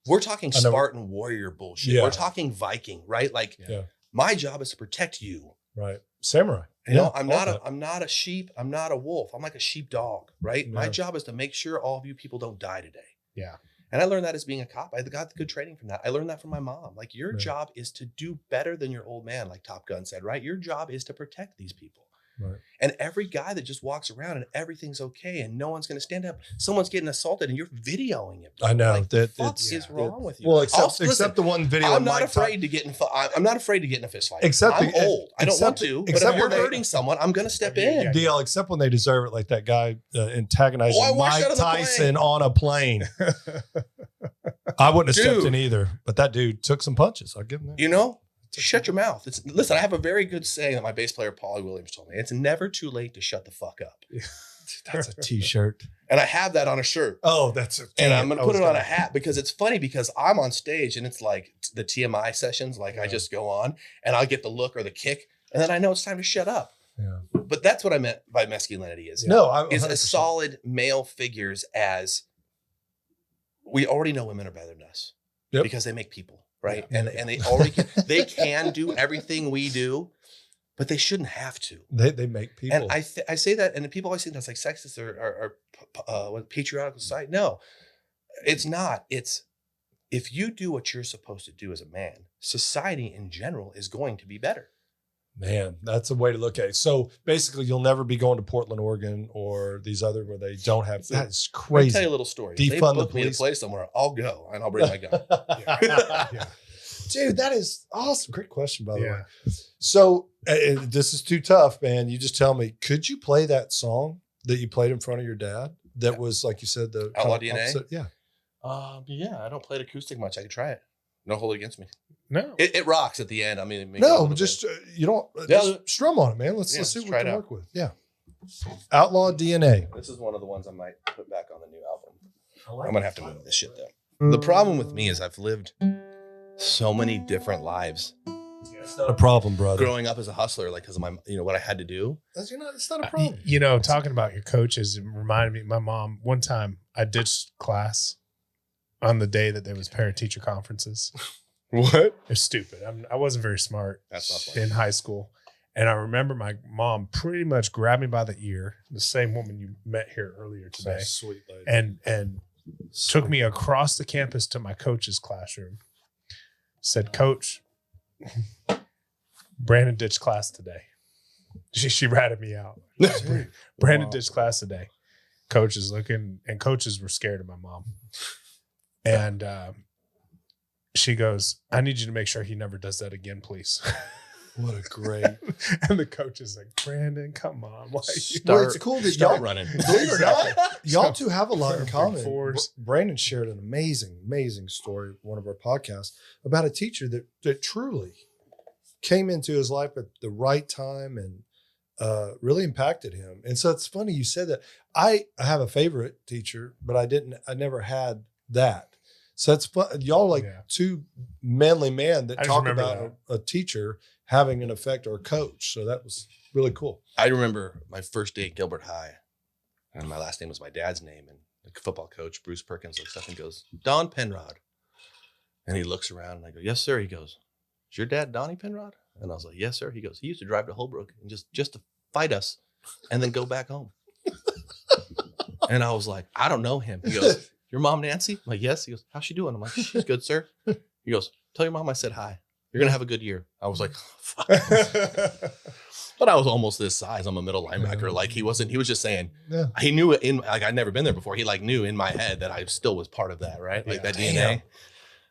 We're talking
I know.
Spartan warrior bullshit.
Yeah.
We're talking Viking, right? Like,
Yeah.
my job is to protect you.
Right. Samurai.
You know,
Yeah,
I'm
all
not
that.
I'm not a sheep. I'm not a wolf. I'm like a sheepdog, right? My
Yeah.
job is to make sure all of you people don't die today.
Yeah.
And I learned that as being a cop. I got good training from that. I learned that from my mom. Like, your
Yeah.
job is to do better than your old man, like Top Gun said, right? Your job is to protect these people.
Right.
And every guy that just walks around and everything's okay and no one's going to stand up, someone's getting assaulted and you're videoing it. bro.
I know
Like,
that
fuck
it's
is wrong with you?
well,
Also,
except
listen,
the one video.
I'm
of
not
Mike
afraid to get in. I'm not afraid to get in a fist fight.
Except
I'm
the-
old. I don't want
except-
to. But
except
if you're
when they-
hurting someone, I'm going to step
Yeah,
in.
yeah.
DL, except when they deserve it, like that guy antagonizing
Oh, I watched that
Mike
on the
Tyson on a plane. I wouldn't have stepped
Dude.
in either, but that dude took some punches. I'll give him that.
You know, shut your mouth. Listen, I have a very good saying that my bass player Paulie Williams told me. It's never too late to shut the fuck up.
That's a T-shirt.
And I have that on a shirt.
Oh, that's a.
And I'm going to put it on a hat because it's funny because I'm on stage and it's like the TMI sessions. Like, I
Yeah.
just go on and I'll get the look or the kick. And then I know it's time to shut up.
Yeah.
But that's what I meant by masculinity is
No, I'm
as
100%.
solid male figures as we already know women are better than us
Yep.
because they make people, right?
Yeah.
And they already they can do everything we do, but they shouldn't have to.
They make people.
And I say that, and people always think that's like sexist or patriotic society. No, it's not. It's if you do what you're supposed to do as a man, society in general is going to be better.
Man, that's a way to look at it. So basically, you'll never be going to Portland, Oregon, or these other where they don't have. That is
Let me
crazy.
tell you a little story. If they
Defund the
book me to
police.
play somewhere, I'll go and I'll bring my gun.
Yeah.
Dude, that is awesome. Great question, by the way.
Yeah.
So this is too tough, man. You just tell me, could you play that song that you played in front of your dad? That was, like you said, the
Outlaw
kind of
DNA?
opposite? Yeah.
Yeah, I don't play it acoustic much. I could try it. No hold it against me.
No.
It rocks at the end. I mean, it makes it a
No,
little
but just
bit.
You don't
Yeah.
just strum on it, man. Let's
Yeah,
see
let's
what
try
we
it
can
out.
work with. Yeah. Outlaw DNA.
This is one of the ones I might put back on the new album. I'm gonna have to move this shit though. The problem with me is I've lived so many different lives
It's not a problem, brother.
growing up as a hustler, like because of my, what I had to do.
It's not a problem.
You know, talking about your coaches, it reminded me, my mom, one time I ditched class on the day that there was parent teacher conferences.
What?
It's stupid. I wasn't very smart
That's not funny.
in high school. And I remember my mom pretty much grabbed me by the ear, the same woman you met here earlier today,
Sweet lady.
and took me across the campus to my coach's classroom. Said, "Coach, Brandon ditched class today." She ratted me out. Brandon ditched class today. Coach is looking, and coaches were scared of my mom. And she goes, "I need you to make sure he never does that again, please."
What a great.
And the coach is like, "Brandon, come on. Why
Well, it's cool that
Start
y'all,
running.
believe it or not, y'all two have a lot in
Big
common.
fours.
Brandon shared an amazing story on one of our podcasts about a teacher that truly came into his life at the right time and really impacted him. And so it's funny you said that. I have a favorite teacher, but I never had that. So it's fun. Y'all like
Yeah.
two manly men that
I just
talk
remember
about a teacher having an effect or a coach. So that was really cool.
I remember my first day at Gilbert High, and my last name was my dad's name, and the football coach, Bruce Perkins, looks up and goes, "Don Penrod." And he looks around, and I go, "Yes, sir." He goes, "Is your dad Donnie Penrod?" And I was like, "Yes, sir." He goes, "He used to drive to Holbrook and just to fight us and then go back home." And I was like, "I don't know him." He goes, "Your mom, Nancy?" I'm like, "Yes." He goes, "How's she doing?" I'm like, "She's good, sir." He goes, "Tell your mom I said hi. You're going to have a good year." I was like, "Fuck." But I was almost this size. I'm a middle linebacker. Like he was just saying,
Yeah.
he knew it I'd never been there before. He knew in my head that I still was part of that, right? Like
Yeah.
that
Damn.
DNA.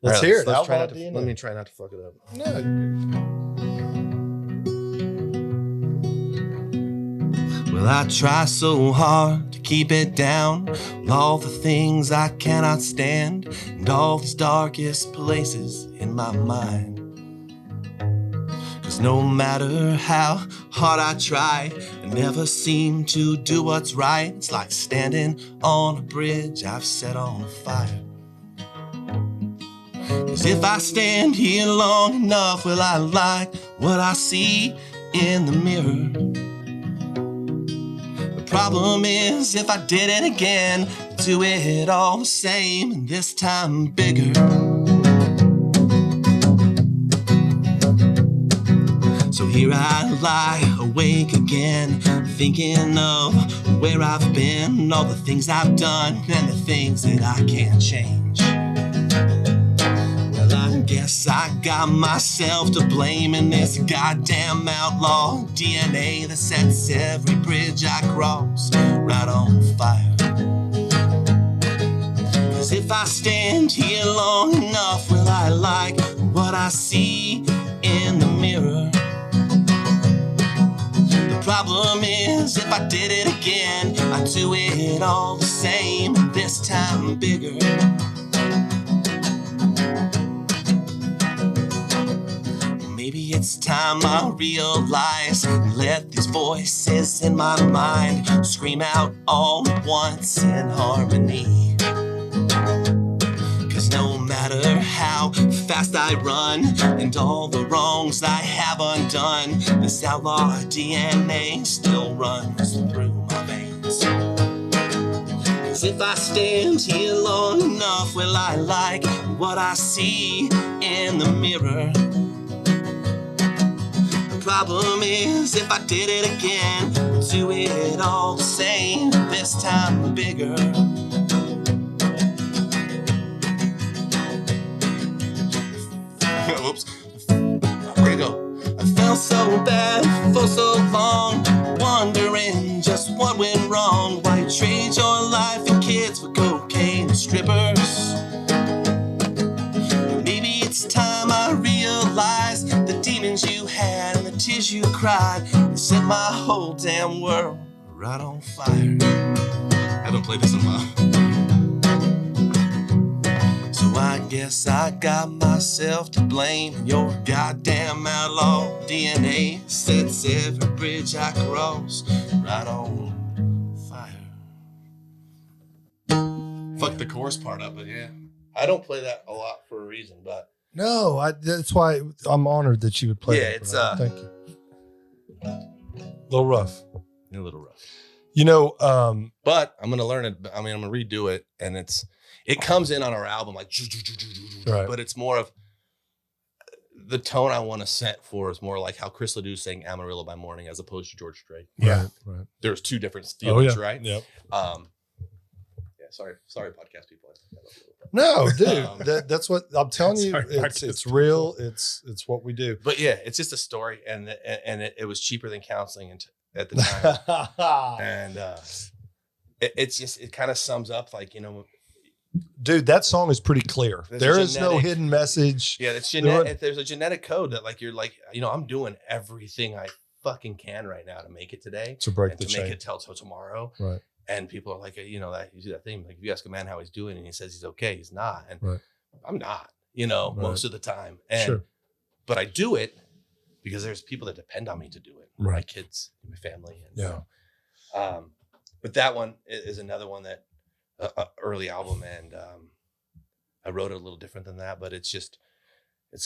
Let's
All right,
hear it.
let's try
Outlaw
not to,
DNA.
let me try not to fuck it up.
No.
Well, I try so hard to keep it down with all the things I cannot stand and all these darkest places in my mind. 'Cause no matter how hard I try, I never seem to do what's right. It's like standing on a bridge I've set on fire. 'Cause if I stand here long enough, will I like what I see in the mirror? The problem is, if I did it again, I'd do it all the same, and this time bigger. So here I lie awake again, thinking of where I've been, all the things I've done, and the things that I can't change. Well, I guess I got myself to blame in this goddamn outlaw DNA that sets every bridge I cross right on fire. 'Cause if I stand here long enough, will I like what I see in the mirror? The problem is, if I did it again, I'd do it all the same, this time bigger. Maybe it's time I realize and let these voices in my mind scream out all at once in harmony. 'Cause no matter how fast I run and all the wrongs I have undone, this outlaw DNA still runs through my veins. 'Cause if I stand here long enough, will I like what I see in the mirror? The problem is, if I did it again, I'd do it all the same, this time bigger. felt so bad for so long, wondering just what went wrong. Why you trade your life and kids for cocaine and strippers? Maybe it's time I realized the demons you had and the tears you cried, they set my whole damn world right on fire. I haven't played this in a while. So I guess I got myself to blame. Your goddamn outlaw DNA sets every bridge I cross right on fire. Fuck the chorus part up, but yeah. I don't play that a lot for a reason, but
No, that's why I'm honored that you would play.
Yeah,
that,
it's,
brother. Thank you. A little rough.
a little rough.
You know,
But I'm gonna learn it. I mean, I'm gonna redo it, and it comes in on our album like,
Right.
but it's more of the tone I want to set for is more like how Chris Ledoux sang Amarillo by Morning as opposed to George Strait.
Yeah.
right.
There's two different feelings,
yeah.
right?
Yep.
Yeah. Sorry, podcast people.
No, dude,
Um,
that's what I'm telling you.
Sorry,
It's real. It's what we do.
But yeah, it's just a story, and it was cheaper than counseling at the time, and it kind of sums up like, you know,
Dude, that song is pretty clear.
There's
There
a
is no
genetic-
hidden message.
yeah, it's
There
genetic. There's a genetic code that like you're like, you know, I'm doing everything I fucking can right now to make it today
To break
and
the
to
chain.
make it till tomorrow.
Right.
And people are like, you know, that you see that thing, like if you ask a man how he's doing and he says he's okay, he's not. And
Right.
I'm not, you know,
Right.
most of the time. And
Sure.
but I do it because there's people that depend on me to do it. My
Right.
kids, my family. And,
Yeah.
but that one is another one that early album, and I wrote it a little different than that, but it's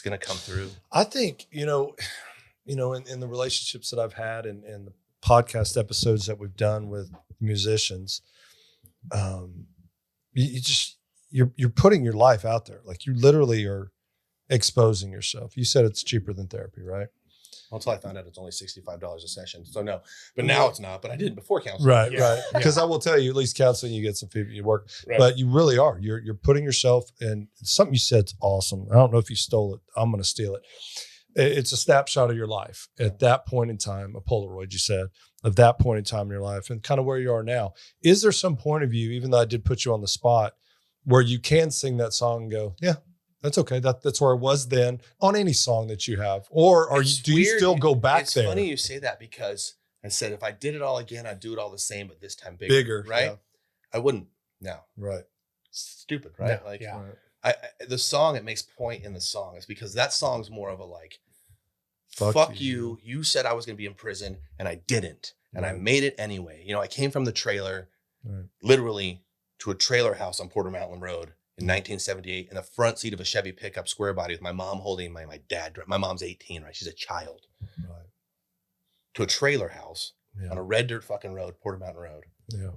gonna come through.
I think, in the relationships that I've had and the podcast episodes that we've done with musicians, you're putting your life out there. Like you literally are exposing yourself. You said it's cheaper than therapy, right?
Until I found out it's only $65 a session. So no, but now it's not. But I did before counseling.
Right,
Yeah.
right. Because I will tell you, at least counseling, you get some people you work,
Right.
but you really are. You're putting yourself, and something you said's awesome. I don't know if you stole it. I'm going to steal it. It's a snapshot of your life at that point in time, a Polaroid, you said, of that point in time in your life and kind of where you are now. Is there some point of view, even though I did put you on the spot, where you can sing that song and go, yeah, that's okay. That's where I was then on any song that you have? Or do you
weird.
still go back
It's
there?
funny you say that because I said if I did it all again, I'd do it all the same, but this time
Bigger,
right?
yeah.
I wouldn't. No,
Right.
stupid, right?
No,
like
yeah.
Right.
the song, it makes point in the song is because that song's more of a like,
Fuck
fuck
you.
you. You said I was going to be in prison and I didn't. And I
Right.
made it anyway. You know, I came from the trailer,
Right.
literally to a trailer house on Porter Mountain Road in 1978 in the front seat of a Chevy pickup square body with my mom holding my dad. My mom's 18, right? She's a child.
Right.
To a trailer house
Yeah.
on a red dirt fucking road, Porter Mountain Road,
Yeah.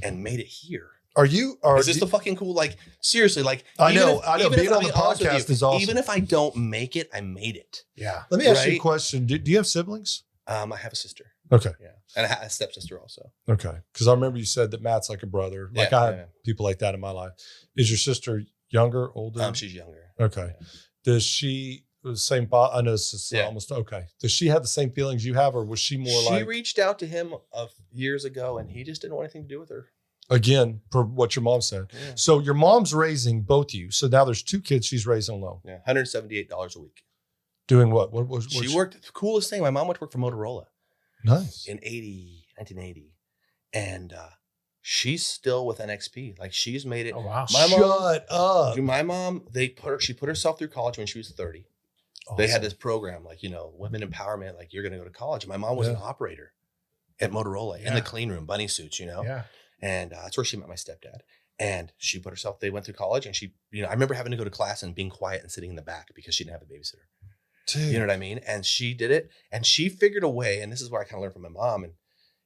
and made it here.
Is
Is this the fucking cool? Like, seriously, like,
I
even
know,
if-
I know.
even if-
Being on
I'll
the
be honest with
podcast
you,
is awesome.
Even if I don't make it, I made it.
Yeah.
Let me ask you a
Right?
question. Do you have siblings?
I have a sister.
Okay.
Yeah. And a stepsister also.
Okay. Because I remember you said that Matt's like a brother. Like
Yeah,
I have
yeah.
people like that in my life. Is your sister younger, older?
She's younger.
Okay.
Yeah.
Does she the same? I know this is
Yeah.
almost okay. Does she have the same feelings you have, or was she more
She
like
reached out to him years ago, and he just didn't want anything to do with her.
again for what your mom said?
Yeah.
So your mom's raising both of you. So now there's two kids she's raising alone.
Yeah, $178 a week.
Doing what? What was
She worked. The coolest thing. My mom went to work for Motorola
nice?
in 1980, and she's still with NXP. Like she's made it.
Oh wow.
My mom-
Shut up.
Dude, my mom, she put herself through college when she was 30. They had
Awesome.
this program, like, you know, women empowerment, like you're going to go to college. And my mom was an
Yeah.
operator at Motorola in
Yeah.
the clean room, bunny suits, you know?
Yeah.
And that's where she met my stepdad. And she put herself, they went through college and she, you know, I remember having to go to class and being quiet and sitting in the back because she didn't have a babysitter.
Dude.
You know what I mean? And she did it and she figured a way, and this is where I kind of learned from my mom, and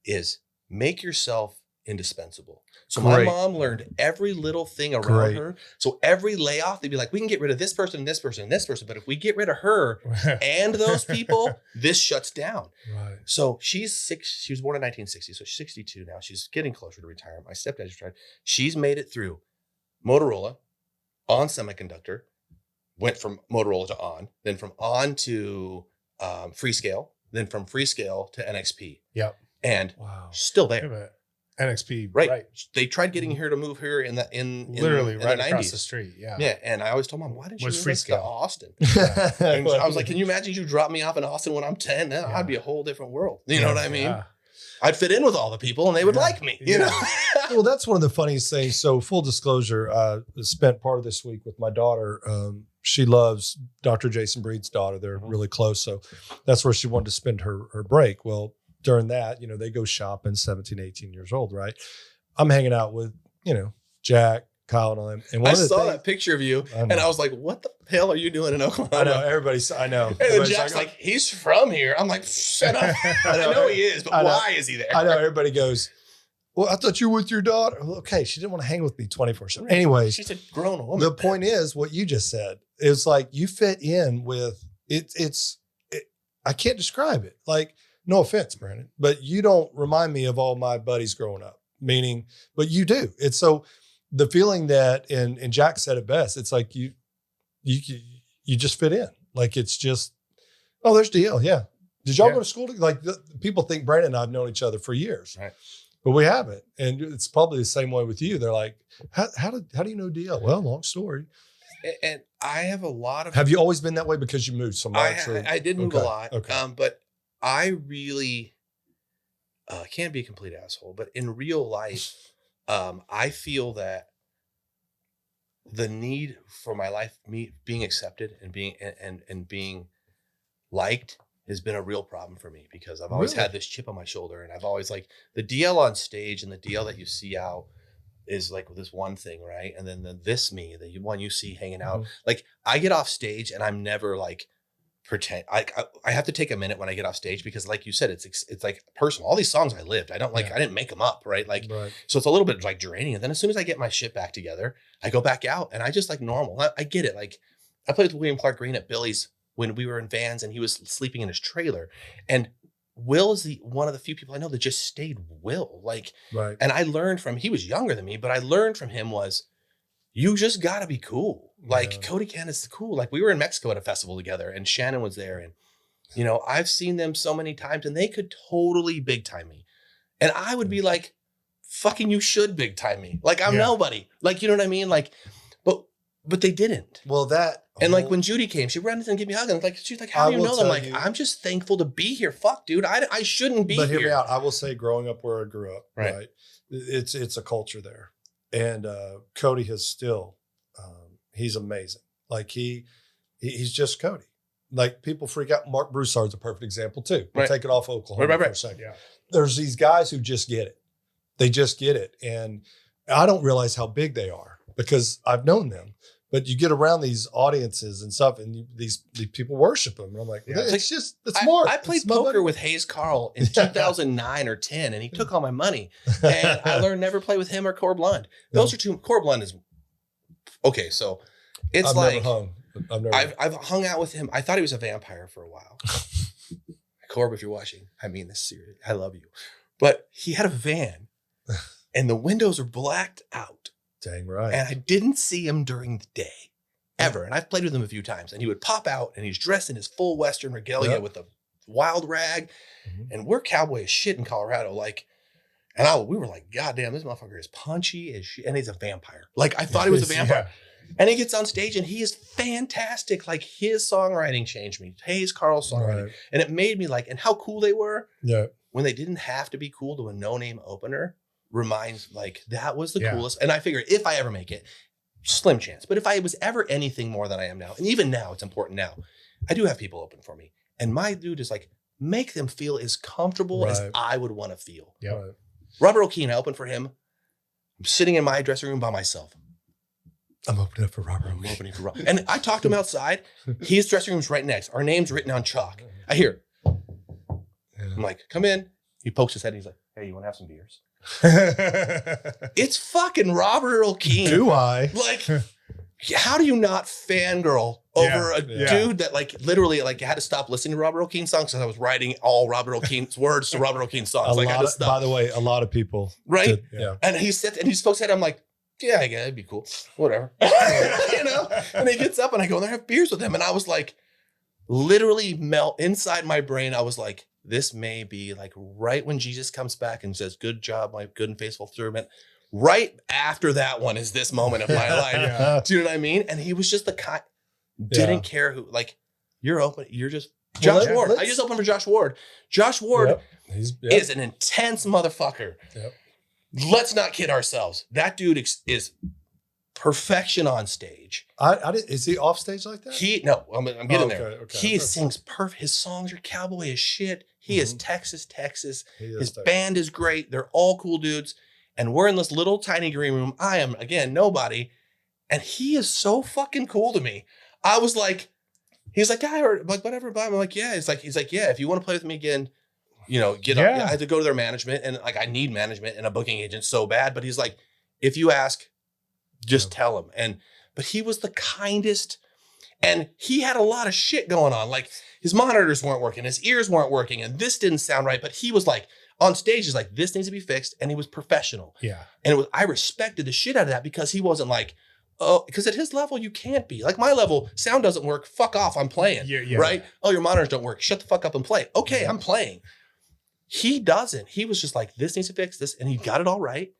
is make yourself indispensable. So my
Great.
mom learned every little thing around
Great.
her. So every layoff, they'd be like, we can get rid of this person and this person and this person. But if we get rid of her and those people, this shuts down.
Right.
So she's she was born in 1960. So she's 62 now. She's getting closer to retirement. My stepdad just retired. She's made it through Motorola, on semiconductor, went from Motorola to on, then from on to Freescale, then from Freescale to NXP.
Yep.
And
Wow.
still
Wait a
there.
minute. NXP,
Right.
right.
They tried getting her to move here in
Literally
in
right
the
across
90s.
the street. Yeah.
Yeah. And I always told Mom, why didn't you
Was
move us to
Freescale.
Austin? And I was like, can you imagine you drop me off in Austin when I'm 10?
Yeah.
I'd be a whole different world. You know what I mean?
Yeah.
I'd fit in with all the people and they would
Yeah.
like me,
Yeah.
you know?
Well, that's one of the funniest things. So, full disclosure, spent part of this week with my daughter. She loves Dr. Jason Breed's daughter. They're really close. So, that's where she wanted to spend her break. Well, during that, they go shopping, 17, 18 years old, right? I'm hanging out with, Jack, Kyle, and them. And
I
one of the
saw
things,
that picture of you
I know.
and I was like, what the hell are you doing in Oklahoma?
I know everybody's. I know.
And then
Everybody's
Jack's like, he's from here. I'm like, shut up. I know he is, but
I know.
why is he there?
I know. Everybody goes, well, I thought you were with your daughter. Well, okay, she didn't want to hang with me 24/7. Anyways,
She's a grown woman.
the point is what you just said. It's like you fit in with it. I can't describe it. Like, no offense, Brandon, but you don't remind me of all my buddies growing up. Meaning, but you do. It's so the feeling that, and Jack said it best. It's like you just fit in. Like it's just, oh, there's DL. Yeah. Did y'all
Yeah.
go to school? Like people think Brandon and I've known each other for years,
Right.
but we haven't. And it's probably the same way with you. They're like, how do you know DL? Well, long story.
And I have a lot of.
Have you always been that way because you moved so much?
I did move
Okay,
a lot.
okay.
But I really can't be a complete asshole. But in real life, I feel that the need for my life, me being accepted and being and being liked, has been a real problem for me because I've always
Really?
had this chip on my shoulder, and I've always like the DL on stage and the DL that you see out is like this one thing, right? And then the one you see hanging out. Like I get off stage and I'm never like pretend. I have to take a minute when I get off stage because, like you said, it's like personal. All these songs I lived. I don't like.
Yeah.
I didn't make them up, right? Like
Right.
so it's a little bit like draining. And then as soon as I get my shit back together, I go back out and I just like normal. I get it. Like I played with William Clark Green at Billy's when we were in vans and he was sleeping in his trailer. And Will is one of the few people I know that just stayed Will. Like,
Right.
and I learned from, he was younger than me, but I learned from him was, you just gotta be cool. Like
Yeah.
Cody Candace is cool. Like we were in Mexico at a festival together and Shannon was there. And, I've seen them so many times and they could totally big time me. And I would be like, fucking, you should big time me. Like I'm
Yeah.
nobody. Like, you know what I mean? Like, but they didn't.
Well, that
And like
whole-
when Judy came, she ran and gave me a hug. And like, she's like, how
I
do you
will
know them?
tell
Like,
you-
I'm just thankful to be here. Fuck, dude. I shouldn't be
but
here.
hear me out. I will say, growing up where I grew up,
Right.
right, it's a culture there, and Cody has still, he's amazing. Like he's just Cody. Like people freak out. Mark Broussard's a perfect example too. We'll
Right.
take it off Oklahoma
Right.
for a second.
Yeah.
There's these guys who just get it. They just get it, and I don't realize how big they are because I've known them. But you get around these audiences and stuff, and these people worship them. And I'm like,
Yeah.
it's just it's more.
I played
It's my
poker
buddy.
with Hayes Carl in 2009 or 10, and he took all my money. And I learned never play with him or Core Blund. Those are two. Core Blund is okay. So it's
I've
like
never hung. I've never.
I've hung out with him. I thought he was a vampire for a while. Corb, if you're watching, I mean this seriously. I love you, but he had a van, and the windows are blacked out.
Dang right.
And I didn't see him during the day ever. And I've played with him a few times and he would pop out and he's dressed in his full Western regalia
Yep.
with a wild rag.
Mhm.
And we're cowboy as shit in Colorado. Like, we were like, God damn, this motherfucker is punchy as shit. And he's a vampire. Like I thought he was a vampire. And he gets on stage and he is fantastic. Like his songwriting changed me. Hayes Carl's songwriting.
Right.
And it made me like, and how cool they were
Yeah.
when they didn't have to be cool to a no-name opener. Reminds like that was the
Yeah.
coolest. And I figure if I ever make it, slim chance. But if I was ever anything more than I am now, and even now, it's important now, I do have people open for me. And my dude is like, make them feel as comfortable as
Right.
I would want to feel.
Yeah.
Right.
Robert O'Keefe, I opened for him. I'm sitting in my dressing room by myself.
I'm opening up for Robert.
I'm opening for Robert. And I talked to him outside. His dressing room's right next. Our name's written on chalk. I hear,
Yeah.
I'm like, come in. He pokes his head. And he's like, hey, you want to have some beers? It's fucking Robert O'Keefe.
Do I?
Like, how do you not fangirl over a
Yeah.
dude that like literally like had to stop listening to Robert O'Keefe songs because I was writing all Robert O'Keefe's words to Robert O'Keefe songs. Like I
By
just stopped.
the way, a lot of people.
Right?
did- yeah.
And he sits and he's folks head. I'm like, yeah, I guess it'd be cool. Whatever. And he gets up and I go in there and have beers with him. And I was like, literally melt inside my brain. I was like, this may be like right when Jesus comes back and says, good job, my good and faithful servant. Right after that one is this moment of my life.
Yeah.
Do you know what I mean? And he was just the kind, didn't care who, like, you're open. You're just
Well,
Josh Ward. I
let's-
just opened for Josh Ward. Josh Ward
Yep. He's
is an intense motherfucker.
Yep.
Let's not kid ourselves. That dude is perfection on stage.
I didn't. Is he off stage like that?
I'm getting there.
Okay.
He sings perfect. His songs are cowboy as shit. He is Texas.
He is
His
Texas.
band is great. They're all cool dudes. And we're in this little tiny green room. I am, again, nobody. And he is so fucking cool to me. I was like, he's like, yeah, or like whatever. But I'm like, yeah. He's like, yeah, if you want to play with me again, get up.
Yeah.
I had to go to their management, and like I need management and a booking agent so bad. But he's like, if you ask, just tell him. But he was the kindest, and he had a lot of shit going on. Like his monitors weren't working, his ears weren't working, and this didn't sound right. But he was like on stage, he's like, this needs to be fixed, and he was professional.
Yeah.
And I respected the shit out of that because he wasn't like, oh, because at his level you can't be. Like my level, sound doesn't work. Fuck off, I'm playing.
Yeah.
Right? Oh, your monitors don't work. Shut the fuck up and play. Okay, I'm playing. He doesn't. He was just like, this needs to fix this, and he got it all right.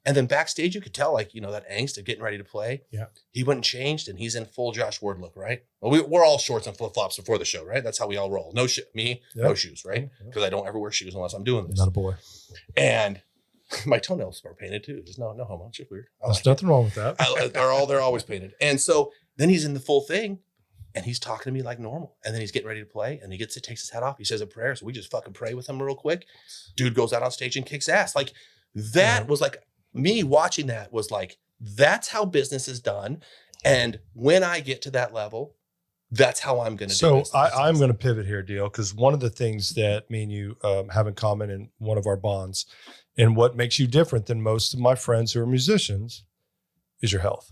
And then backstage, you could tell, like, that angst of getting ready to play.
Yeah.
He went and changed, and he's in full Josh Ward look, right? Well, we're all shorts and flip flops before the show, right? That's how we all roll. No
Yep.
shoes, right? Because I don't ever wear shoes unless I'm doing this.
Not a boy.
And my toenails are painted too. There's no homo. It's just weird.
There's nothing wrong with that.
They're always painted. And so then he's in the full thing, and he's talking to me like normal. And then he's getting ready to play, and he takes his hat off. He says a prayer. So we just fucking pray with him real quick. Dude goes out on stage and kicks ass. Like that was like, me watching that was like, that's how business is done. And when I get to that level, that's how I'm going to do
So
business.
I'm going to pivot here, Deal, because one of the things that me and you have in common in one of our bonds, and what makes you different than most of my friends who are musicians, is your health.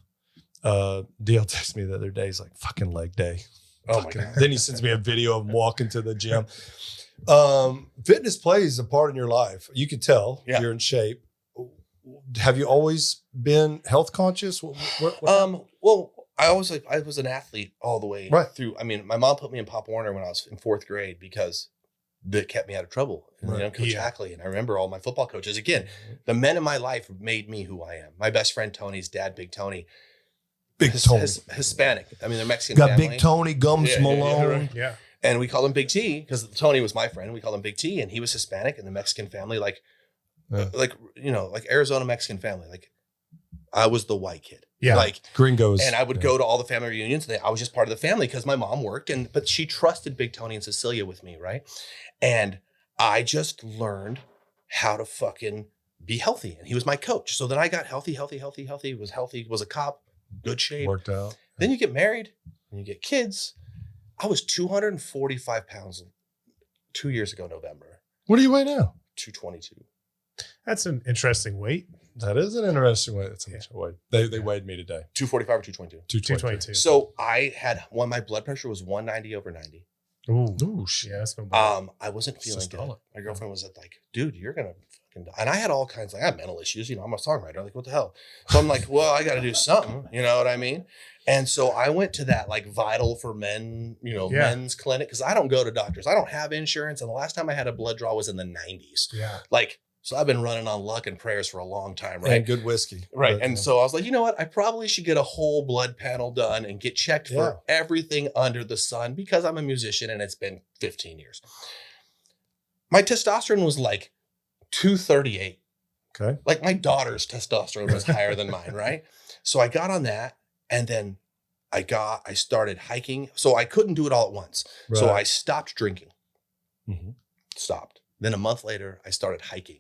Deal texted me the other day. He's like, fucking leg day.
Oh my God.
Then he sends me a video of him walking to the gym. Fitness plays a part in your life. You can tell you're in shape. Have you always been health conscious?
Well, I was an athlete all the way through. I mean, my mom put me in Pop Warner when I was in 4th grade because that kept me out of trouble. And, Coach Hackley, and I remember all my football coaches. Again, the men in my life made me who I am. My best friend Tony's dad, Big Tony.
Tony.
Hispanic. I mean, they're Mexican
Got
family.
Big Tony, Gums Malone.
Yeah.
And we called him Big T because Tony was my friend. We called him Big T, and he was Hispanic, and the Mexican family, like Arizona Mexican family. Like I was the white kid.
Yeah.
Like
Gringos.
and I would go to all the family reunions. And I was just part of the family because my mom worked, but she trusted Big Tony and Cecilia with me, right? And I just learned how to fucking be healthy, and he was my coach. So then I got healthy. Was a cop, good shape.
Worked out.
Then you get married and you get kids. I was 245 pounds 2 years ago, November.
What do you weigh now?
222.
That's an interesting weight.
That is an interesting way. That's how much I weighed. They weighed me today.
245 or 222.
222.
So I had my blood pressure was 190 over 90.
Ooh, shit.
Yeah, that's no bad.
I wasn't feeling good.
Systolic.
My girlfriend was like, dude, you're going to fucking die. And I had all kinds, I have mental issues. I'm a songwriter. Like, what the hell? So I'm like, well, I got to do something. You know what I mean? And so I went to that like Vital for Men, men's clinic, because I don't go to doctors. I don't have insurance. And the last time I had a blood draw was in the 90s.
Yeah.
Like, so I've been running on luck and prayers for a long time, right?
And good whiskey.
Right.
But,
And so I was like, you know what? I probably should get a whole blood panel done and get checked for everything under the sun because I'm a musician and it's been 15 years. My testosterone was like 238.
Okay.
Like my daughter's testosterone was higher than mine, right? So I got on that, and then I started hiking. So I couldn't do it all at once. So
Right.
I stopped drinking.
Mhm.
Stopped. Then a month later, I started hiking.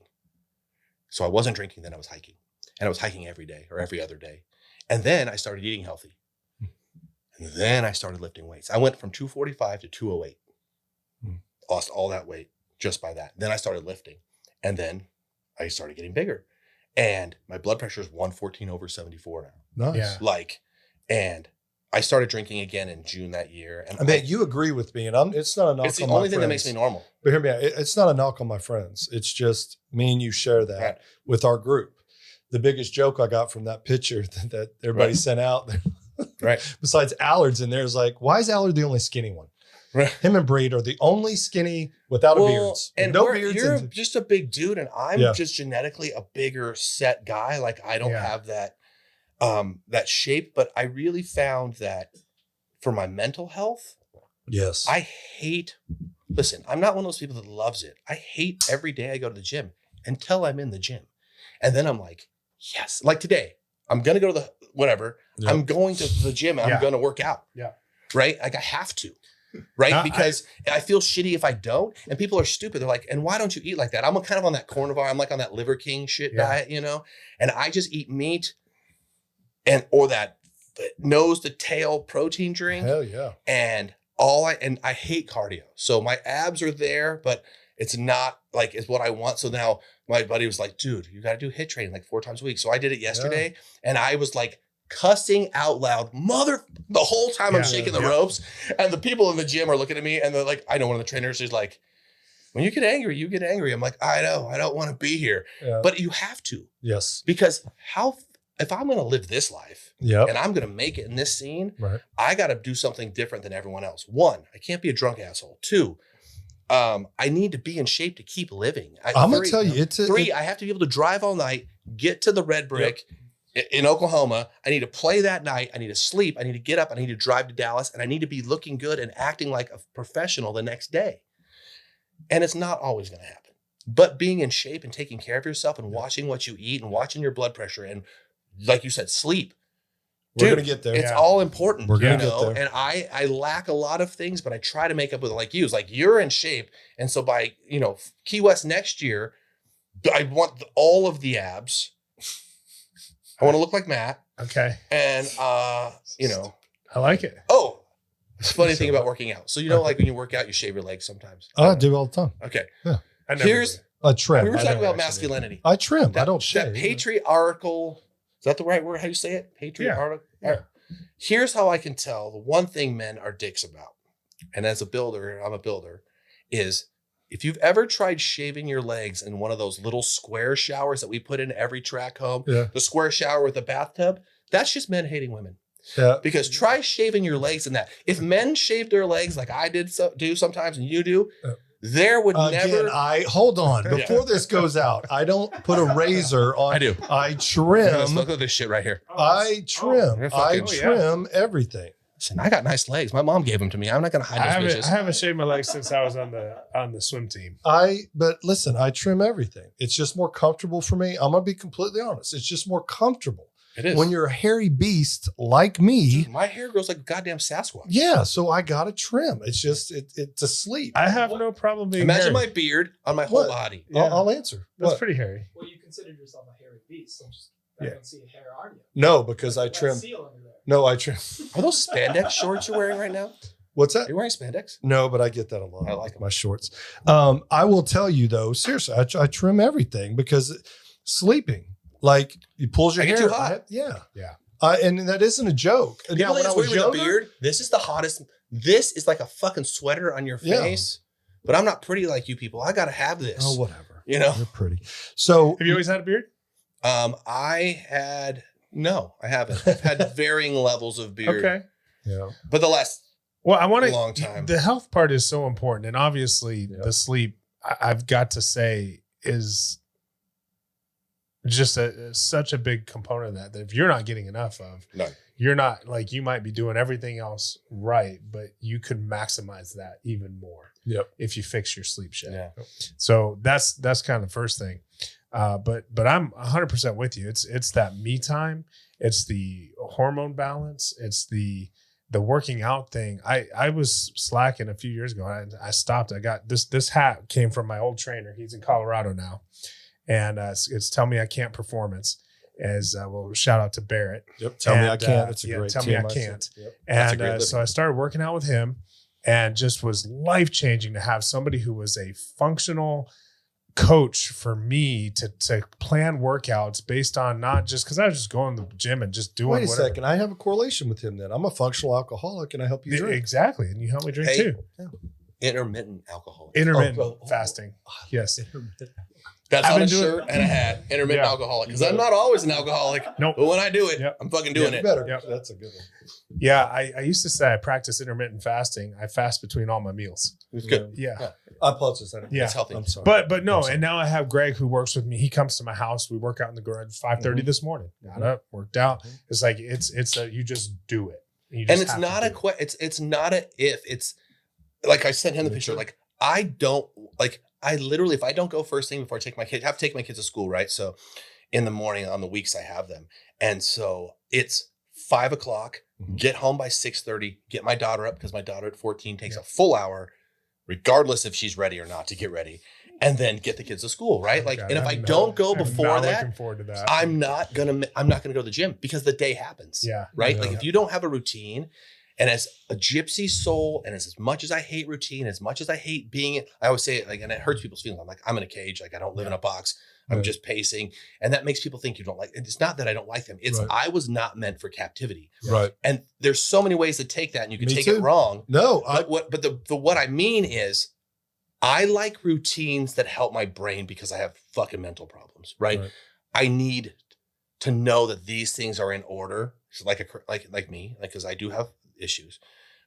So I wasn't drinking, then I was hiking. And I was hiking every day or every other day. And then I started eating healthy. And then I started lifting weights. I went from 245 to 208. Lost all that weight just by that. Then I started lifting. And then I started getting bigger. And my blood pressure is 114 over 74 now.
Nice.
Yeah.
And I started drinking again in June that year. And
I mean, you agree with me, and it's not a knock
it's the
on
only
my
thing that makes
friends.
me normal.
But hear me out. It's not a knock on my friends. It's just me and you share that
Right.
with our group. The biggest joke I got from that picture that everybody
Right.
sent out,
Right.
besides Allard's in there, is like, why is Allard the only skinny one?
Right.
Him and Breed are the only skinny without a beards.
And
no beards.
you're
and-
just a big dude, and I'm
Yeah.
just genetically a bigger set guy. Like I don't
Yeah.
have that shape, but I really found that for my mental health,
yes.
listen, I'm not one of those people that loves it. I hate every day I go to the gym until I'm in the gym. And then I'm like, yes, like today, I'm going to go to the whatever.
Yep.
I'm going to the gym and
Yeah.
I'm going to work out.
Yeah.
Right. Like I have to. Right. Because I feel shitty if I don't. And people are stupid. They're like, and why don't you eat like that? I'm kind of on that carnivore. I'm like on that Liver King shit diet, you know, and I just eat meat or that nose to tail protein drink.
Hell yeah.
And I hate cardio. So my abs are there, but it's not like it's what I want. So now my buddy was like, dude, you got to do HIIT training like 4 times a week. So I did it yesterday and I was like cussing out loud, the whole time I'm shaking the ropes. And the people in the gym are looking at me and they're like, I know one of the trainers is like, when you get angry, you get angry. I'm like, I know, I don't want to be here, but you have to.
Yes.
Because if I'm going to live this life
Yep.
and I'm going to make it in this scene,
Right.
I got to do something different than everyone else. 1, I can't be a drunk asshole. 2, I need to be in shape to keep living.
I'm going to tell you,
3, I have to be able to drive all night, get to the Red Brick in Oklahoma. I need to play that night. I need to sleep. I need to get up. I need to drive to Dallas and I need to be looking good and acting like a professional the next day. And it's not always going to happen, but being in shape and taking care of yourself and watching what you eat and watching your blood pressure and like you said, sleep.
We're
Dude,
going to get there.
It's all important.
We're gonna
you know?
get there.
And I lack a lot of things, but I try to make up with it like you. It's like you're in shape. And so by, Key West next year, I want all of the abs. I want to look like Matt.
Okay.
And,
I like it.
oh, it's a funny thing about working out. So, like when you work out, you shave your legs sometimes.
I do all the time.
Okay.
I never
Here's,
did.
I trim.
we were
I
talking
don't
about
actually.
masculinity.
I trim. I don't
That
shave.
patriarchal, is that the right word? How you say it? Patriarchal.
Yeah.
Here's how I can tell the one thing men are dicks about. And as a builder, I'm a builder, is if you've ever tried shaving your legs in one of those little square showers that we put in every track home, the square shower with the bathtub, that's just men hating women.
Yeah.
Because try shaving your legs in that. If men shaved their legs like I do sometimes and you do, there would never.
Again, hold on. Before this goes out, I don't put a razor on.
I do.
I trim.
Look at this shit right here.
I trim.
you're
I
fucking-
trim everything.
Listen, I got nice legs. My mom gave them to me. I'm not going to hide those bitches.
I haven't shaved my legs since I was on the swim team.
But listen, I trim everything. It's just more comfortable for me. I'm gonna be completely honest. It's just more comfortable.
It is.
When you're a hairy beast like me.
Dude, my hair grows like a goddamn Sasquatch.
Yeah, so I gotta trim. It's just it's a sleep.
I have no problem being
Imagine
hairy.
my beard on my whole
What?
body.
I'll answer.
That's
What?
pretty hairy.
Well, you considered yourself a hairy beast. I don't see a hair on you.
No, because I
Like that
trim.
seal under there.
No, I trim.
Are those spandex shorts you're wearing right now?
What's
Are
that?
you wearing spandex?
No, but I get that a lot.
I like 'em.
my shorts. I will tell you though, seriously, I trim everything because sleeping, like it pulls your
I
hair.
get too hot.
Yeah.
Yeah.
And that isn't a joke. And
Yeah,
when I was
with a
younger,
beard, this is the hottest. This is like a fucking sweater on your
Yeah.
face. But I'm not pretty like you people. I gotta have this.
oh whatever,
You know?
you're pretty. So
Have you always had a beard?
I haven't. I've had varying levels of beard.
Okay.
yeah,
But the last
Well, I want to.
long time.
The health part is so important, and obviously,
Yeah.
the sleep. I've got to say is just such a big component of that if you're not getting enough of,
None.
you're not like you might be doing everything else right, but you could maximize that even more.
Yep.
If you fix your sleep shit.
Yeah.
So that's kind of the first thing. But I'm 100% with you. It's that me time. It's the hormone balance. It's the working out thing. I was slacking a few years ago. I stopped. I got this hat came from my old trainer. He's in Colorado now. And it's Tell Me I Can't Performance. As well, shout out to Barrett.
Yep. Tell me I
And,
can't. It's a
yeah,
great.
Tell Me I
TMI
Can't.
tip. Yep.
That's a
And
great
so
living.
I started working out with him, and just was life changing to have somebody who was a functional coach for me to plan workouts based on not just because I was just going to the gym and just doing
Wait a
whatever.
second. I have a correlation with him. Then I'm a functional alcoholic, and I help you drink.
Exactly, and you help me drink
Hey,
too.
Intermittent alcohol.
Intermittent
Oh,
fasting. Yes.
That's
I've
on a
been doing-
shirt and a hat, intermittent
Yeah.
alcoholic. Because I'm not always an alcoholic.
Nope.
But when I do it,
Yep.
I'm fucking doing
Yeah,
it.
better.
Yep.
That's a good one.
Yeah, I used to say I practice intermittent fasting. I fast between all my meals.
It's good.
Yeah.
I apologize. I didn't-
Yeah.
It's healthy.
I'm sorry.
But no,
I'm sorry.
and now I have Greg who works with me. He comes to my house. We work out in the garage 5:30 this morning. Got up, worked out. It's like it's a you just do it. You just
And it's
have
not
to
a
do it.
it's not a if. It's like I sent him the picture. Like I don't like I literally if I don't go first thing before I take my kids, I have to take my kids to school, right? So in the morning on the weeks I have them. And so it's 5 o'clock,
Mhm.
get home by 6:30, get my daughter up because my daughter at 14 takes a full hour, regardless if she's ready or not to get ready, and then get the kids to school, right? Like,
God,
and if I
I'm
don't go
I'm
before
not
that,
looking forward to that.
I'm not gonna go to the gym because the day happens.
Yeah.
Right.
Yeah.
Like if you don't have a routine, and as a gypsy soul, and as much as I hate routine, as much as I hate being, I always say it like, and it hurts people's feelings. I'm like, I'm in a cage. Like I don't live in a box. I'm
Right.
just pacing. And that makes people think you don't like, and it's not that I don't like them. It's
Right.
I was not meant for captivity.
Right.
And there's so many ways to take that and you can
Me
take
too.
it wrong.
No,
But the what I mean is I like routines that help my brain because I have fucking mental problems, right?
Right.
I need to know that these things are in order. So like me, like because I do have issues,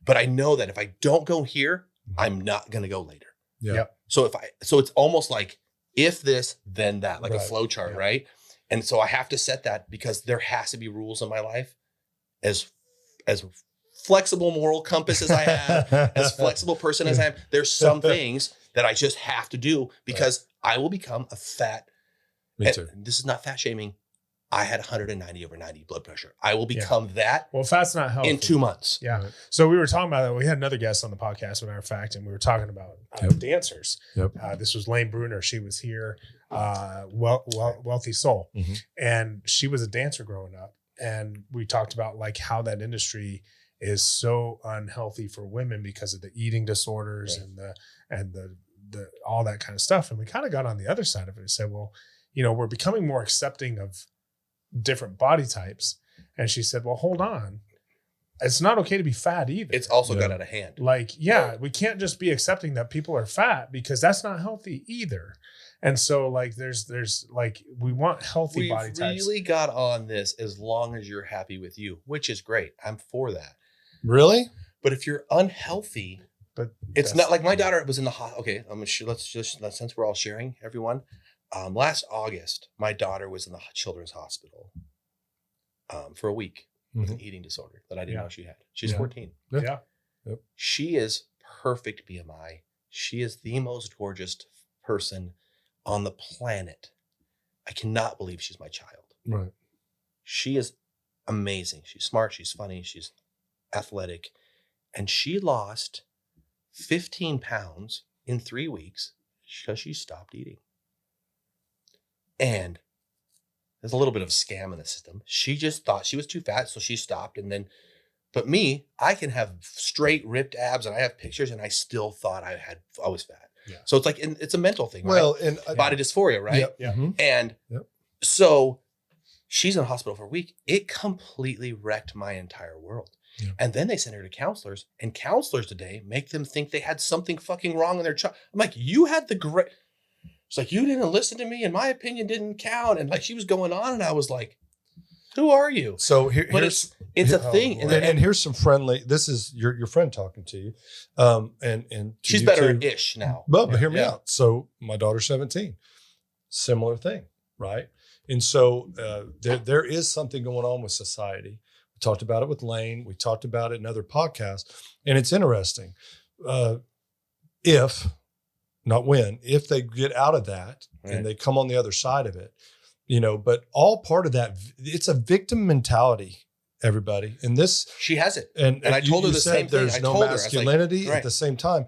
but I know that if I don't go here, I'm not gonna go later.
Yeah.
Yep.
So it's almost like if this, then that, like a
Right.
flow chart,
Yeah.
right? And so I have to set that because there has to be rules in my life, as flexible moral compass as I have, as flexible person as I am. There's some things that I just have to do because I will become a fat.
Me
and
too.
this is not fat shaming. I had 190/90 blood pressure. I will become that
Well, fat's not healthy.
in 2 months.
Yeah.
Right.
So we were talking about that. We had another guest on the podcast, as a matter of fact, and we were talking about
Yep.
dancers.
Yep.
This was Lane Bruner. She was here, Wealthy Soul.
Mhm.
And she was a dancer growing up. And we talked about like how that industry is so unhealthy for women because of the eating disorders
Right.
and the all that kind of stuff. And we kind of got on the other side of it and said, well, you know, we're becoming more accepting of different body types. And she said, well, hold on. It's not okay to be fat either.
It's also
Yeah.
got out of hand.
Like, yeah, we can't just be accepting that people are fat because that's not healthy either. And so like, there's like, we want healthy
We've
body types.
really got on this as long as you're happy with you, which is great. I'm for that.
Really?
But if you're unhealthy,
But
it's
that's-
not like my daughter was in the hospital. Okay, I'm gonna let's just since we're all sharing, everyone. Last August, my daughter was in the children's hospital for a week with an eating disorder that I didn't
Yeah.
know she had. She's
Yeah.
14.
Yeah.
She is perfect BMI. She is the most gorgeous person on the planet. I cannot believe she's my child.
Right.
She is amazing. She's smart. She's funny. She's athletic. And she lost 15 pounds in 3 weeks because she stopped eating. And there's a little bit of a scam in the system. She just thought she was too fat, so she stopped. And then, but me, I can have straight ripped abs and I have pictures and I still thought I was fat.
Yeah.
So it's like, it's a mental thing,
Well,
right?
and
Body dysphoria, right?
Yep.
Yeah.
Mhm.
And
Yep.
so she's in the hospital for a week. It completely wrecked my entire world.
Yeah.
And then they sent her to counselors, and counselors today make them think they had something fucking wrong in their child. I'm like, you had the great. It's like, you didn't listen to me, and my opinion didn't count. And like, she was going on, and I was like, who are you?
So
But
here's
it's a
Oh,
thing.
boy.
And
and here's some friendly. This is your friend talking to you, and to
she's
you
better
too.
ish now.
But hear me
Yeah.
out. So my daughter's 17, similar thing, right? And so there is something going on with society. We talked about it with Lane. We talked about it in other podcasts, and it's interesting. If not when, if they get out of that
Right.
and they come on the other side of it, you know. But all part of that, it's a victim mentality. Everybody, and this.
She has it.
And
I told her the
said
same thing.
there's
I
no
told her, I was like,
masculinity at
right.
the same time.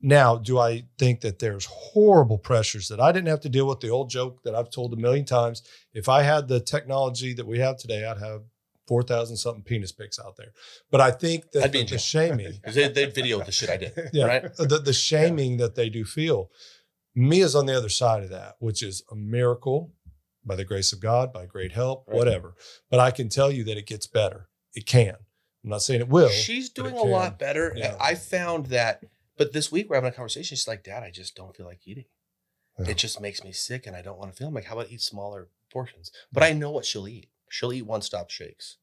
Now, do I think that there's horrible pressures that I didn't have to deal with? The old joke that I've told a million times. If I had the technology that we have today, I'd have 4,000 something penis pics out there. But I think that
I'd be in
the
jail.
shaming,
Because they'd video the shit I did.
yeah,
Right.
the shaming that they do feel, me is on the other side of that, which is a miracle by the grace of God, by great help,
Right.
whatever. But I can tell you that it gets better. It can. I'm not saying it will.
She's
but
doing
it
a
can.
lot better.
Yeah.
I found that, but this week we're having a conversation. She's like, Dad, I just don't feel like eating. it just makes me sick and I don't want to feel. I'm like, how about eat smaller portions? But I know what she'll eat. She'll eat one-stop shakes,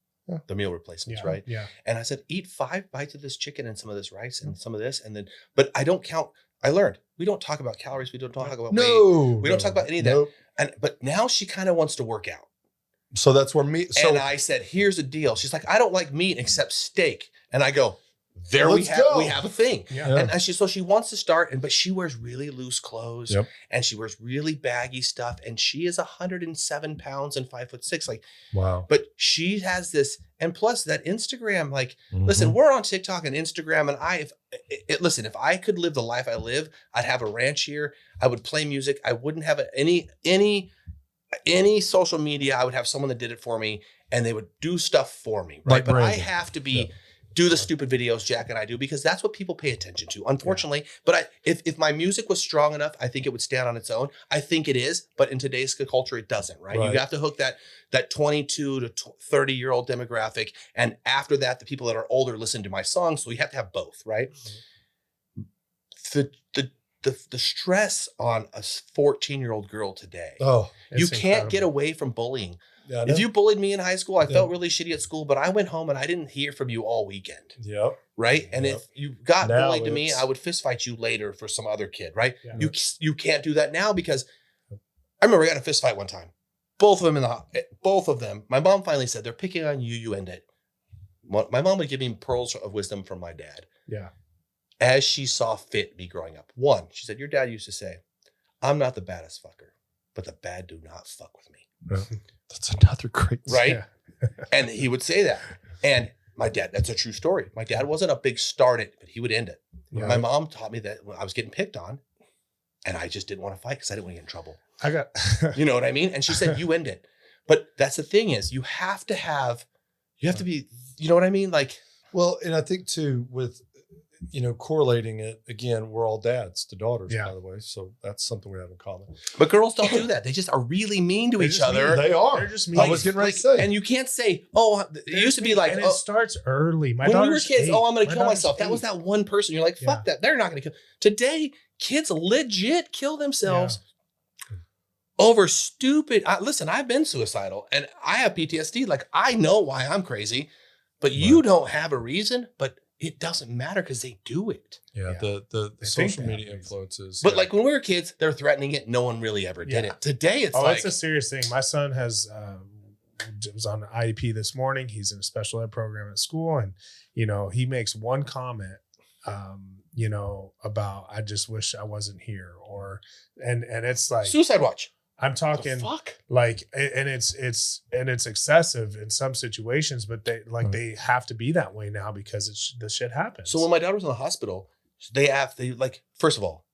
the meal replacements, right?
Yeah.
And I said, eat 5 bites of this chicken and some of this rice and some of this. And then, but I don't count. I learned we don't talk about calories. We don't talk about weight. We don't talk about any of that. And, but now she kind of wants to work out.
So that's where meat. So
and I said, here's a deal. She's like, I don't like meat except steak. And I go, there we have a thing.
Yeah.
And she wants to start, but she wears really loose clothes and she wears really baggy stuff. And she is 107 pounds and 5'6". Like,
wow.
But she has this, and plus that Instagram, like, listen, we're on TikTok and Instagram. And listen, if I could live the life I live, I'd have a ranch here. I would play music. I wouldn't have any social media. I would have someone that did it for me and they would do stuff for me. Right.
Like
but
branding.
I have to be, do the stupid videos Jack and I do because that's what people pay attention to, unfortunately. But if my music was strong enough, I think it would stand on its own. I think it is, but in today's culture, it doesn't, right? You have to hook that 22 to 30-year-old demographic. And after that, the people that are older listen to my songs. So you have to have both, right? The stress on a 14-year-old girl today.
Oh,
you can't
incredible.
get away from bullying.
yeah.
If you bullied me in high school, I felt really shitty at school, but I went home and I didn't hear from you all weekend.
Yep.
Right. And if you got
Now
bullied to me,
it's-
I would fist fight you later for some other kid. Right.
Yeah.
You can't do that now because I remember I got in a fist fight one time. Both of them. My mom finally said, they're picking on you. You end it. My mom would give me pearls of wisdom from my dad.
Yeah.
As she saw fit me growing up. One, she said, your dad used to say, I'm not the baddest fucker, but the bad do not fuck with me.
That's another great.
Right.
Yeah.
And he would say that. And my dad, that's a true story. My dad wasn't a big start it, but he would end it.
Yeah.
My mom taught me that when I was getting picked on and I just didn't want to fight because I didn't want to get in trouble.
I got,
You know what I mean? And she said, you end it. But that's the thing is you have to be, you know what I mean? Like,
Well, and I think too, with, correlating it again, we're all dads to daughters,
Yeah.
by the way. So that's something we have in common.
but girls don't do that. They just are really mean to
They're
each
just
other.
They are.
They're just
I
mean.
was getting ready to say.
And you can't say, oh, it used to be like,
and
oh,
it starts early. My
when we were
daughter's
kids,
8.
oh, I'm going to
My
kill
daughter's
myself. That was
8.
that one person. You're like, fuck that. They're not going to kill. Today, kids legit kill themselves over stupid. Listen, I've been suicidal and I have PTSD. Like, I know why I'm crazy, but you don't have a reason, but it doesn't matter because they do it.
Yeah.
Yeah.
The
They think
social
they have
media
reason.
influences.
But like when we were kids, they're threatening it. No one really ever did
Yeah.
it. Today, it's
It's a serious thing. My son was on IEP this morning. He's in a special ed program at school. And, he makes one comment, about, I just wish I wasn't here and it's like,
suicide watch.
I'm
The
talking
fuck?
like, and it's excessive in some situations, but they have to be that way now because the shit happens.
So when my daughter was in the hospital, first of all,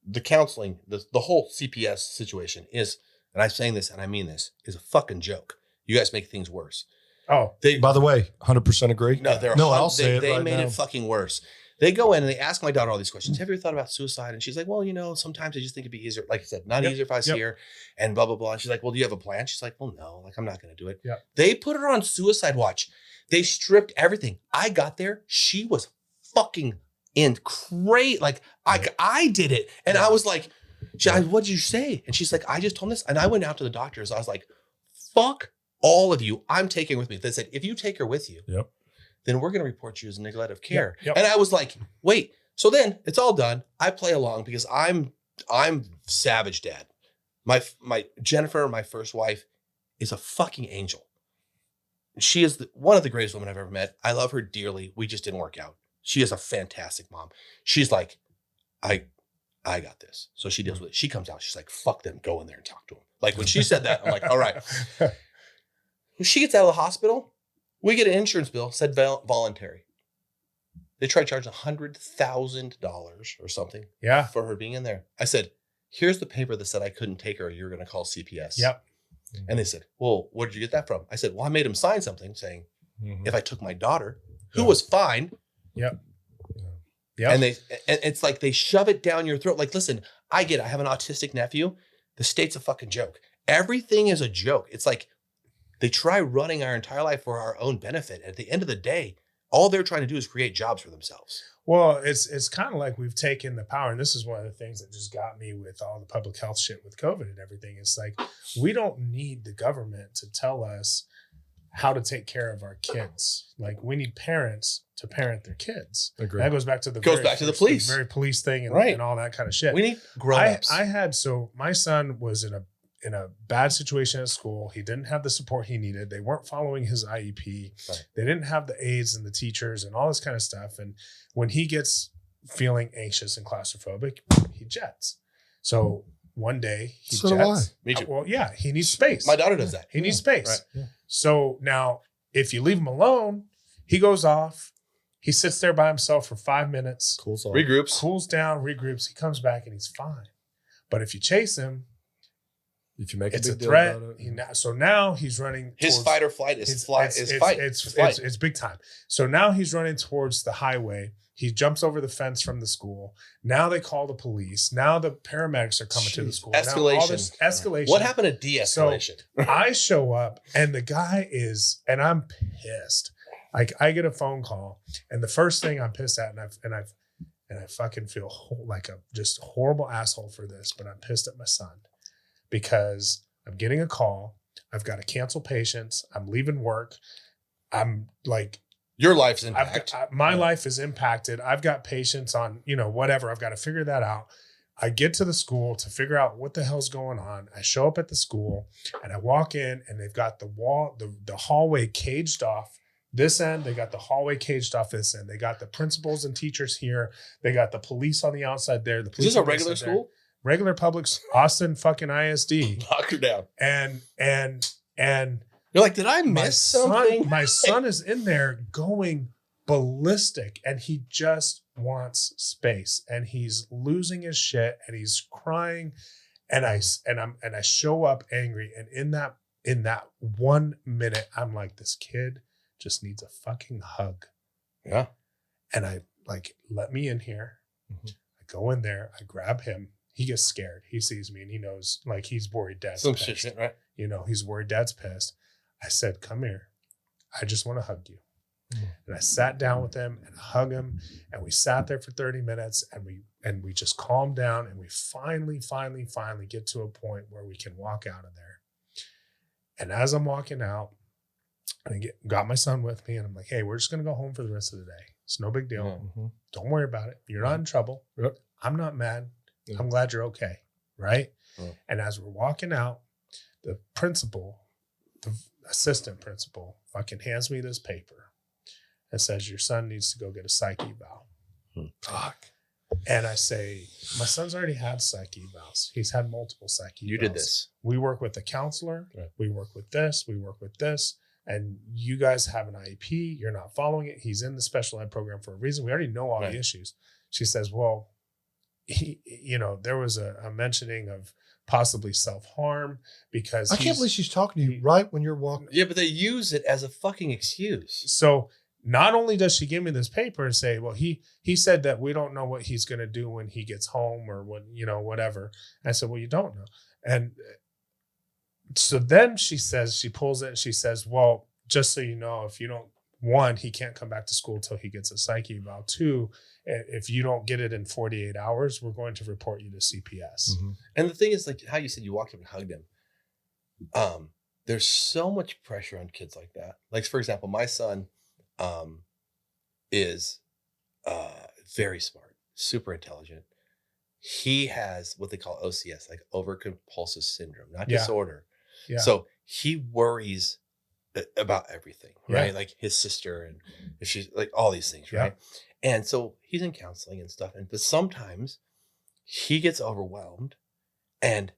the counseling, the whole CPS situation is, and I'm saying this and I mean this, is a fucking joke. You guys make things worse.
by the way, 100% agree.
I'll
say it
they
right
made
now.
it fucking worse. They go in and they ask my daughter all these questions. Have you ever thought about suicide? And she's like, well, sometimes I just think it'd be easier. Like I said, not easier if I was here and blah, blah, blah. And she's like, well, do you have a plan? She's like, well, no, like I'm not going to do it.
Yeah.
They put her on suicide watch. They stripped everything. I got there. She was fucking in crazy. Like I did it. And I was like, what did you say? And she's like, I just told this. And I went out to the doctors. I was like, fuck all of you. I'm taking her with me. They said, if you take her with you, then we're going to report you as neglect of care.
Yep.
And I was like, wait. So then it's all done. I play along because I'm savage dad. My Jennifer, my first wife, is a fucking angel. She is one of the greatest women I've ever met. I love her dearly. We just didn't work out. She is a fantastic mom. She's like, I got this. So she deals with it. She comes out. She's like, fuck them. Go in there and talk to them. Like when she said that, I'm like, all right. When she gets out of the hospital, we get an insurance bill, said voluntary. They tried charging $100,000 or something for her being in there. I said, here's the paper that said I couldn't take her. You're going to call CPS.
Yep.
And they said, well, where did you get that from? I said, well, I made him sign something saying, if I took my daughter, who was fine.
Yep.
And it's like they shove it down your throat. Like, listen, I get it. I have an autistic nephew. The state's a fucking joke. Everything is a joke. It's like they try running our entire life for our own benefit. At the end of the day, All they're trying to do is create jobs for themselves.
Well, it's kind of like we've taken the power, and this is one of the things that just got me with all the public health shit with COVID and everything. It's like we don't need the government to tell us how to take care of our kids. Like we need parents to parent their kids.
Agree.
That goes back to the
police,
very police thing, and,
right,
and all that kind of shit.
We need grown-ups.
So my son was in a bad situation at school. He didn't have the support he needed. They weren't following his IEP.
Right.
They didn't have the aides and the teachers and all this kind of stuff. And when he gets feeling anxious and claustrophobic, he jets. So one day he
So do
jets.
Me too.
Well, yeah, he needs space.
My daughter does that.
He needs space.
Right.
Yeah.
So now if you leave him alone, he goes off. He sits there by himself for 5 minutes,
Cool song.
Regroups.
cools down, regroups. He comes back and he's fine. But if you chase him,
If you make
it's
a
a
big deal
threat.
about it.
So now he's running.
His
towards-
fight or flight is fight.
It's big time. So now he's running towards the highway. He jumps over the fence from the school. Now they call the police. Now the paramedics are coming to the school. Now all this escalation.
What happened to de-escalation?
I show up and the guy is, and I'm pissed. Like I get a phone call, and the first thing I'm pissed at, and I fucking feel like a just horrible asshole for this, but I'm pissed at my son because I'm getting a call. I've got to cancel patients. I'm leaving work. I'm like,
Your life's impact.
my life is impacted. I've got patients on, whatever. I've got to figure that out. I get to the school to figure out what the hell's going on. I show up at the school and I walk in and they've got the hallway caged off this end. They got the hallway caged off this end. They got the principals and teachers here. They got the police on the outside there. The
Is
police
this a
on the
regular
outside there.
school?
Regular public, Austin fucking ISD.
Knock her down.
And
You're like, did I miss something?
my son is in there going ballistic and he just wants space and he's losing his shit and he's crying and I show up angry, and in that 1 minute I'm like, this kid just needs a fucking hug.
Yeah.
And I like, let me in here.
Mhm.
I go in there, I grab him. He gets scared. He sees me and he knows, like, he's worried dad's
Some
pissed.
shit, right?
He's worried dad's pissed. I said, come here. I just want to hug you.
Mm.
And I sat down with him and hug him. And we sat there for 30 minutes and we just calmed down. And we finally get to a point where we can walk out of there. And as I'm walking out, and I got my son with me and I'm like, hey, we're just going to go home for the rest of the day. It's no big deal.
Yeah.
Mhm.
Don't worry about it. You're not in trouble.
Yep.
I'm not mad.
Yeah.
I'm glad you're okay. Right.
Yeah.
And as we're walking out, the principal, the assistant principal, fucking hands me this paper and says, your son needs to go get a psych eval.
Fuck.
And I say, my son's already had psych evals. He's had multiple psych evals.
You did this.
We work with a counselor.
Right.
We work with this. We work with this. And you guys have an IEP. You're not following it. He's in the special ed program for a reason. We already know all
Right.
the issues. She says, well, there was a mentioning of possibly self-harm because
I can't believe she's talking to you right when you're walking.
Yeah, but they use it as a fucking excuse.
So not only does she give me this paper and say, well, he said that we don't know what he's going to do when he gets home or when, whatever. I said, well, you don't know. And so then she pulls it and she says, well, just so you know, if you don't, one, he can't come back to school till he gets a psych eval. Two, if you don't get it in 48 hours, we're going to report you to CPS.
Mhm.
And the thing is, like how you said, you walked up and hugged him. There's so much pressure on kids like that. Like, for example, my son is very smart, super intelligent. He has what they call OCS, like overcompulsive syndrome, not
Yeah.
disorder.
Yeah.
So he worries about everything,
Yeah.
right? Like his sister and if she's like all these things,
Yeah.
right? And so he's in counseling and stuff. But sometimes he gets overwhelmed and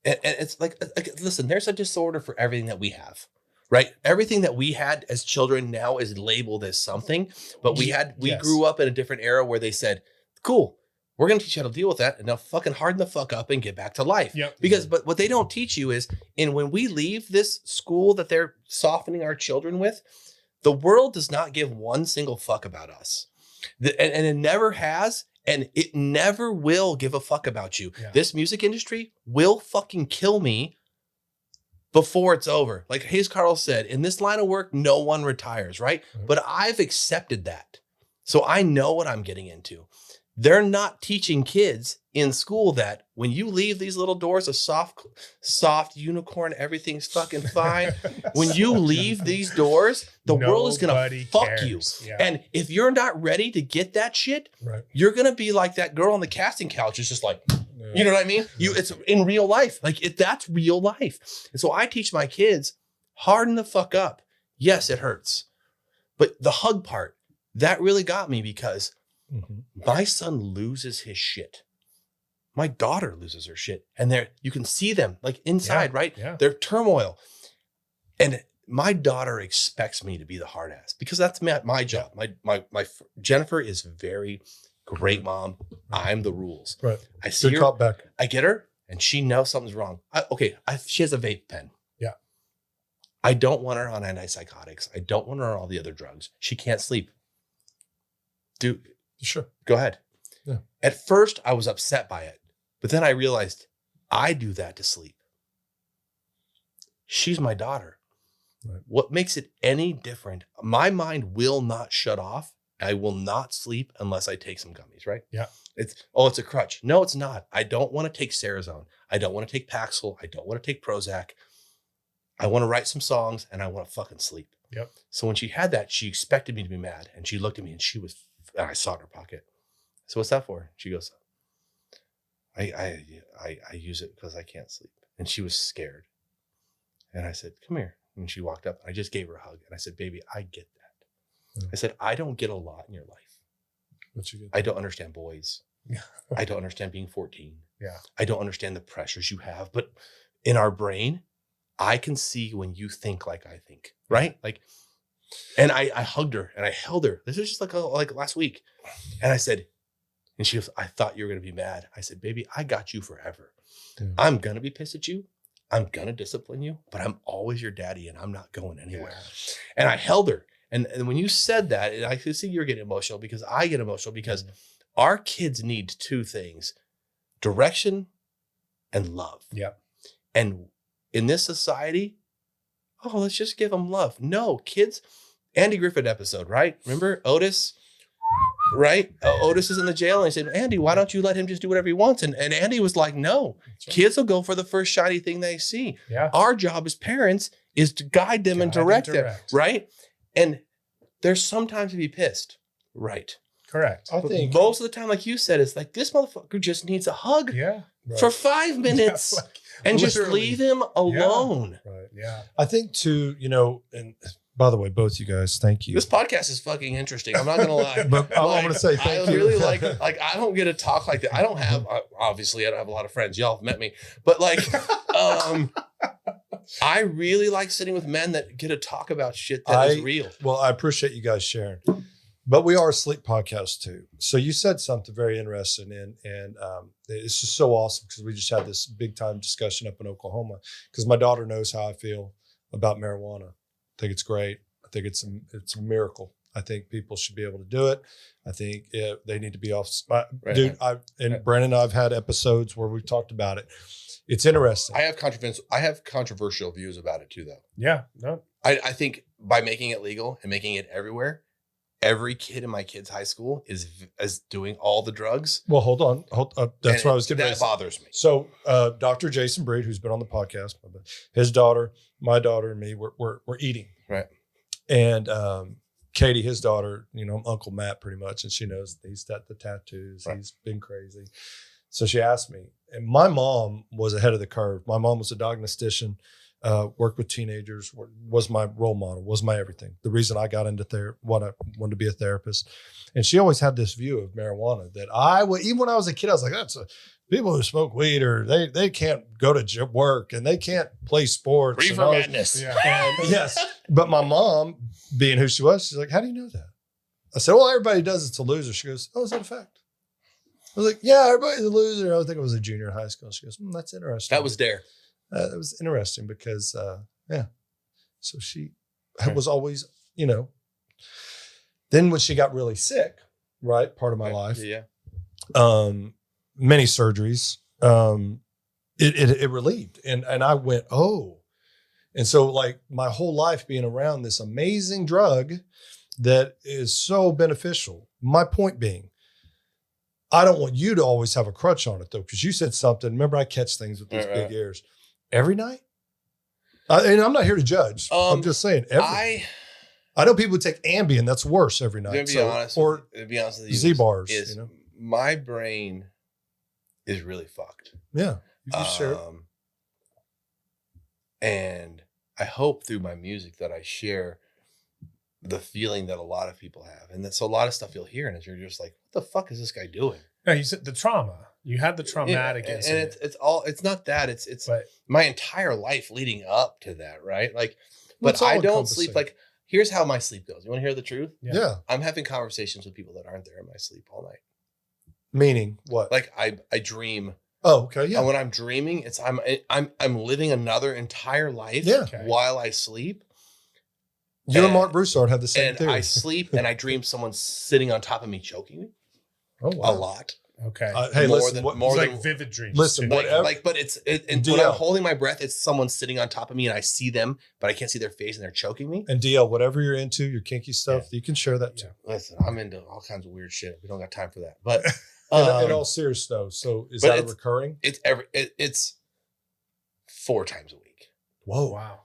it's like, listen, there's a disorder for everything that we have, right? Everything that we had as children now is labeled as something, but we
Yes.
grew up in a different era where they said, cool, we're going to teach you how to deal with that. And now fucking harden the fuck up and get back to life.
Yep.
But what they don't teach you is, when we leave this school that they're softening our children with, the world does not give one single fuck about us. And it never has, and it never will give a fuck about you.
Yeah.
This music industry will fucking kill me before it's over. Like Hayes Carl said, in this line of work, no one retires, right?
Right.
But I've accepted that. So I know what I'm getting into. They're not teaching kids in school that when you leave these little doors, a soft unicorn, everything's fucking fine. When you leave these doors, the world is going
Nobody
to fuck
cares.
you.
Yeah.
And if you're not ready to get that shit,
Right.
you're going to be like that girl on the casting couch. It's just like,
Yeah.
you know what I mean? It's in real life. Like that's real life. And so I teach my kids, harden the fuck up. Yes, it hurts. But the hug part, that really got me because
Mhm.
my son loses his shit. My daughter loses her shit. And you can see them like inside,
Yeah,
right?
yeah.
They're turmoil. And my daughter expects me to be the hard ass because that's my job. My Jennifer is very great mom. I'm the rules.
Right.
I see
Good
her,
call back.
I get her, and she knows something's wrong. She has a vape pen.
Yeah.
I don't want her on antipsychotics. I don't want her on all the other drugs. She can't sleep. Dude,
Sure.
go ahead.
Yeah.
At first, I was upset by it, but then I realized I do that to sleep. She's my daughter.
Right.
What makes it any different? My mind will not shut off. I will not sleep unless I take some gummies, right?
Yeah.
It's a crutch. No, it's not. I don't want to take Serazone. I don't want to take Paxil. I don't want to take Prozac. I want to write some songs and I want to fucking sleep.
Yep.
So when she had that, she expected me to be mad and she looked at me and I saw it in her pocket. So what's that for? She goes, I use it because I can't sleep. And she was scared. And I said, come here. And she walked up and I just gave her a hug. And I said, baby, I get that.
Yeah.
I said, I don't get a lot in your life.
What you get?
I don't understand boys.
Yeah.
I don't understand being 14.
Yeah.
I don't understand the pressures you have. But in our brain, I can see when you think like I think, right? Like, and I hugged her and I held her. This is just like last week. And I said, and she goes, I thought you were going to be mad. I said, baby, I got you forever.
Yeah.
I'm going to be pissed at you. I'm going to discipline you, but I'm always your daddy and I'm not going anywhere. And I held her. And when you said that, and I could see you're getting emotional because I get emotional because our kids need two things, direction and love.
Yeah.
And in this society, let's just give them love. No, kids, Andy Griffith episode, right? Remember Otis, right? Otis is in the jail and he said, Andy, why don't you let him just do whatever he wants? And Andy was like, no, kids will go for the first shiny thing they see.
Yeah.
Our job as parents is to guide them and direct them, right? And there's sometimes to be pissed, right?
Correct.
I
But
think
most of the time, like you said, it's like this motherfucker just needs a hug
Yeah.
for 5 minutes
Yeah, like,
and just
literally.
leave him alone.
right.
Yeah.
I think too, and by the way, both you guys, thank you.
This podcast is fucking interesting. I'm not gonna lie.
But I want to say thank
I
you.
really like I don't get to talk like that. I don't have obviously I don't have a lot of friends. Y'all have met me, but like I really like sitting with men that get to talk about shit that is real.
Well, I appreciate you guys sharing. But we are a sleep podcast too. So you said something very interesting, and it's just so awesome because we just had this big time discussion up in Oklahoma because my daughter knows how I feel about marijuana. I think it's great. I think it's a miracle. I think people should be able to do it. I think they need to be off.
Right.
Dude, Brandon and I've had episodes where we've talked about it. It's interesting.
I have controversial views about it too, though.
Yeah. No.
I think by making it legal and making it everywhere, every kid in my kid's high school is doing all the drugs.
Well, hold on. That's what I was getting ready
That
to say.
bothers me.
So, Dr. Jason Breed, who's been on the podcast, his daughter, my daughter, and me, we're eating.
Right.
And Katie, his daughter, I'm Uncle Matt pretty much, and she knows he's got the tattoos.
Right.
He's been crazy. So she asked me, and my mom was ahead of the curve. My mom was a diagnostician, worked with teenagers, was my role model, was my everything. The reason I got into what I wanted to be a therapist. And she always had this view of marijuana that even when I was a kid, I was like, people who smoke weed or they can't go to work and they can't play sports.
Reefer
and all-
madness.
Yeah.
And yes. But my mom, being who she was, she's like, how do you know that? I said, well, everybody does it's a loser. She goes, oh, is that a fact? I was like, yeah, everybody's a loser. I think I was a junior in high school. She goes, that's interesting.
That was Dare.
That was interesting because, So she was always, then when she got really sick, right, part of my life,
Yeah.
many surgeries, it relieved. And I went, oh, And so like my whole life being around this amazing drug that is so beneficial. My point being, I don't want you to always have a crutch on it though, because you said something. Remember, I catch things with these big ears every night. And I'm not here to judge. I'm just saying. I know people take Ambien. That's worse every night.
To be honest with you,
Z bars.
My brain is really fucked.
Yeah, you share.
And I hope through my music that I share the feeling that a lot of people have, and that's a lot of stuff you'll hear, and you're just like, "What the fuck is this guy doing?"
No, you said the trauma. You had the traumatic incident.
And it's not that. It's my entire life leading up to that, right? Like, but I don't sleep. Like, here's how my sleep goes. You want to hear the truth?
Yeah.
I'm having conversations with people that aren't there in my sleep all night.
Meaning what?
Like I dream.
Oh, okay. Yeah.
And when I'm dreaming, it's I'm living another entire life while I sleep.
You and Mark Broussard have the same
and
theory.
I sleep and I dream someone's sitting on top of me choking me.
Oh, wow.
A lot.
Okay.
Hey,
more
listen,
than more
like
than
vivid dreams.
Listen,
too.
whatever.
but and when I'm holding my breath, it's someone sitting on top of me and I see them, but I can't see their face and they're choking me.
And DL, whatever you're into, your kinky stuff, you can share that too.
Listen, I'm into all kinds of weird shit. We don't got time for that. But
in all seriousness though, so is that recurring?
It's 4 times a week.
Whoa.
Wow.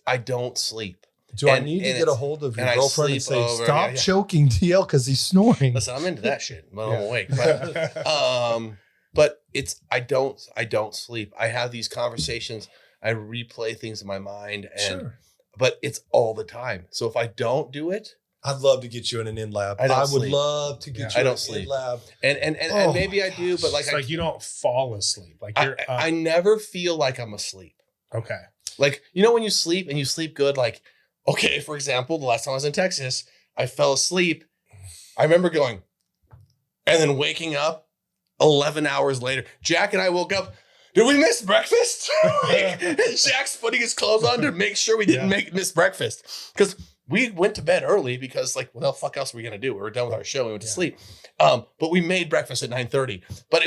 I don't sleep.
Do I need to get a hold of your girlfriend and say, stop choking DL because he's snoring?
Listen, I'm into that shit when I'm awake. But I don't sleep. I have these conversations. I replay things in my mind, but it's all the time. So if I don't do it,
I'd love to get you in an in lab. I would love to get you in an in lab.
And maybe I do, but
like you don't fall asleep. Like you're
I never feel like I'm asleep.
Okay.
Like, when you sleep and you sleep good, like, okay, for example, the last time I was in Texas, I fell asleep. I remember going and then waking up 11 hours later. Jack and I woke up. Did we miss breakfast? Jack's putting his clothes on to make sure we didn't miss breakfast. Because we went to bed early because, like, what the fuck else were we going to do? We were done with our show. We went to sleep. But we made breakfast at 9:30. But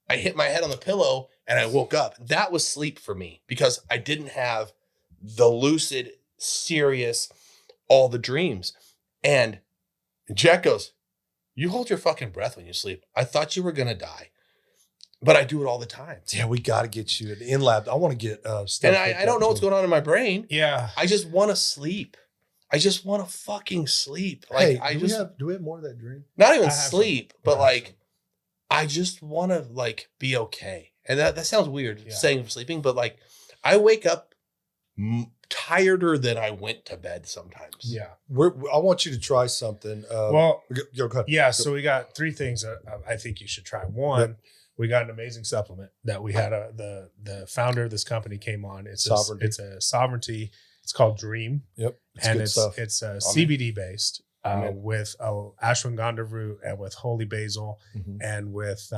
I hit my head on the pillow and I woke up. That was sleep for me because I didn't have the lucid, serious, all the dreams. And Jack goes, you hold your fucking breath when you sleep. I thought you were going to die. But I do it all the time.
Yeah, we got to get you in lab. I want to get stuff.
And I don't know what's going on in my brain.
Yeah.
I just want to sleep. I just want to fucking sleep. Like,
hey, do we have more of that dream?
Not even sleep, but like, I just want to like be okay. And that sounds weird saying sleeping, but like I wake up tireder than I went to bed sometimes.
Yeah.
I want you to try something.
Go
ahead.
Yeah. So we got 3 things that I think you should try. One, we got an amazing supplement that we had. The founder of this company came on. It's a sovereignty. It's called Dream.
Yep.
It's CBD based with ashwagandha root and with holy basil and with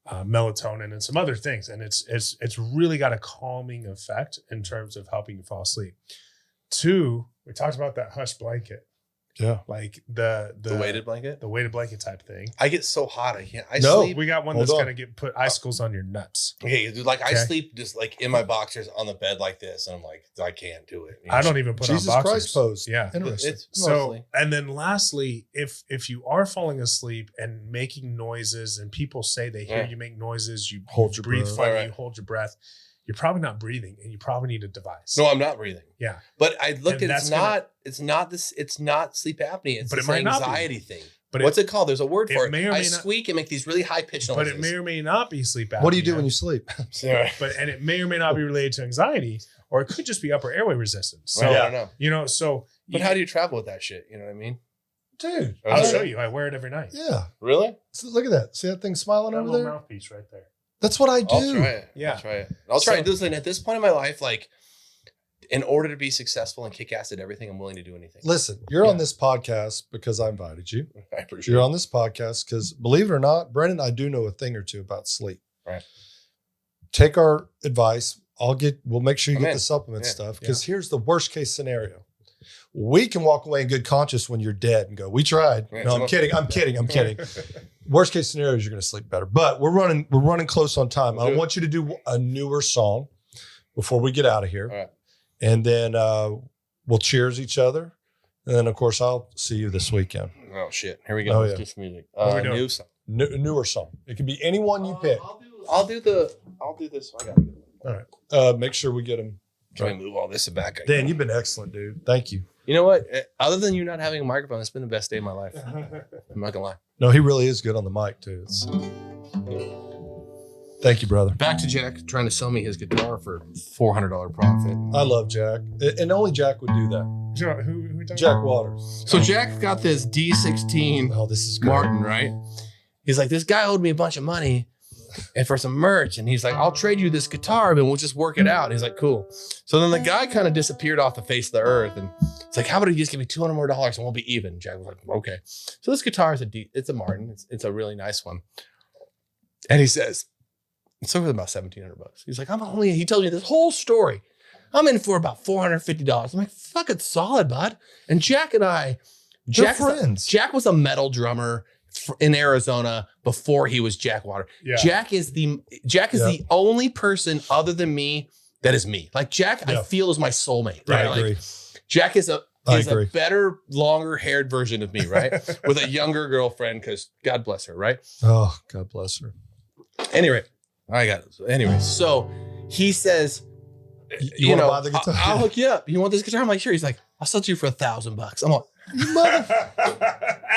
melatonin and some other things. And it's really got a calming effect in terms of helping you fall asleep. 2, we talked about that hush blanket.
Yeah.
Like the weighted blanket?
The weighted blanket type thing.
I get so hot. I can't.
Sleep. We got one that's going to put icicles on your nuts.
Okay. Dude, like I sleep just like in my boxers on the bed like this. And I'm like, I can't do it.
I don't even put on boxers.
Christ pose.
Yeah.
Interesting.
And then lastly, if you are falling asleep and making noises and people say they hear you make noises, you breathe funny, you hold your breath, you're probably not breathing and you probably need a device.
No, I'm not breathing.
Yeah.
But I looked at it's not sleep apnea. It's this anxiety thing. But what's it called? There's a word for it. I squeak and make these really high pitched noises.
But it may or may not be sleep apnea.
What do you do when you sleep?
And it may or may not be related to anxiety, or it could just be upper airway resistance. So
I don't know.
But
how do you travel with that shit? You know what I mean?
Dude.
I'll show you. I wear it every night.
Yeah.
Really?
So look at that. See that thing smiling over there?
Mouthpiece right there.
That's what I do.
I'll try it.
Yeah.
I'll try it. I'll try it. Listen, at this point in my life, like, in order to be successful and kick ass at everything, I'm willing to do anything.
Listen, you're on this podcast because I invited you.
I appreciate
You're on this podcast because, believe it or not, Brandon, I do know a thing or two about sleep.
Right.
Take our advice. We'll make sure you get the supplement stuff, because here's the worst case scenario. We can walk away in good conscience when you're dead and go, we tried. No, I'm kidding. I'm kidding. Worst case scenario is you're going to sleep better. But we're running close on time. I want you to do a newer song before we get out of here.
All right.
and then we'll cheers each other. And then, of course, I'll see you this weekend.
Oh shit! Here we go.
Oh,
Let's
yeah.
do some music.
What are we doing?
New song.
Newer song. It can be any one you pick.
I'll do this. I got it.
All right. Make sure we get them.
Can we move all this back?
Dan, you've been excellent, dude. Thank you.
You know what? Other than you not having a microphone, it's been the best day of my life. I'm not gonna lie.
No, he really is good on the mic too. Thank you, brother.
Back to Jack trying to sell me his guitar for $400 profit.
I love Jack, and only Jack would do that.
Who we talking
Jack
about?
Waters.
So Jack got this D16
Oh, this is great.
Martin, right? He's like, this guy owed me a bunch of money and for some merch. And he's like, I'll trade you this guitar, but we'll just work it out. He's like, cool. So then the guy kind of disappeared off the face of the earth. And it's like, how about you just give me $200 more and we'll be even? Jack was like, okay. So this guitar is it's a Martin. It's a really nice one. And he says, it's over about $1,700. He's like, he tells me this whole story. I'm in for about $450. I'm like, fucking solid, bud. And Jack and I,
They're friends.
Jack was a metal drummer in Arizona before he was Jack Water.
Yeah.
Jack is the only person other than me that is me. Like Jack, I
Yeah.
feel is my soulmate. Right?
I agree.
Like Jack is a
agree.
better, longer haired version of me, right? With a younger girlfriend, because God bless her, right?
Oh, God bless her.
Anyway, I got it. Anyway, so he says,
You wanna buy the guitar?
I'll hook you up. You want this guitar? I'm like, sure. He's like, I'll sell it to you for $1,000. I'm like,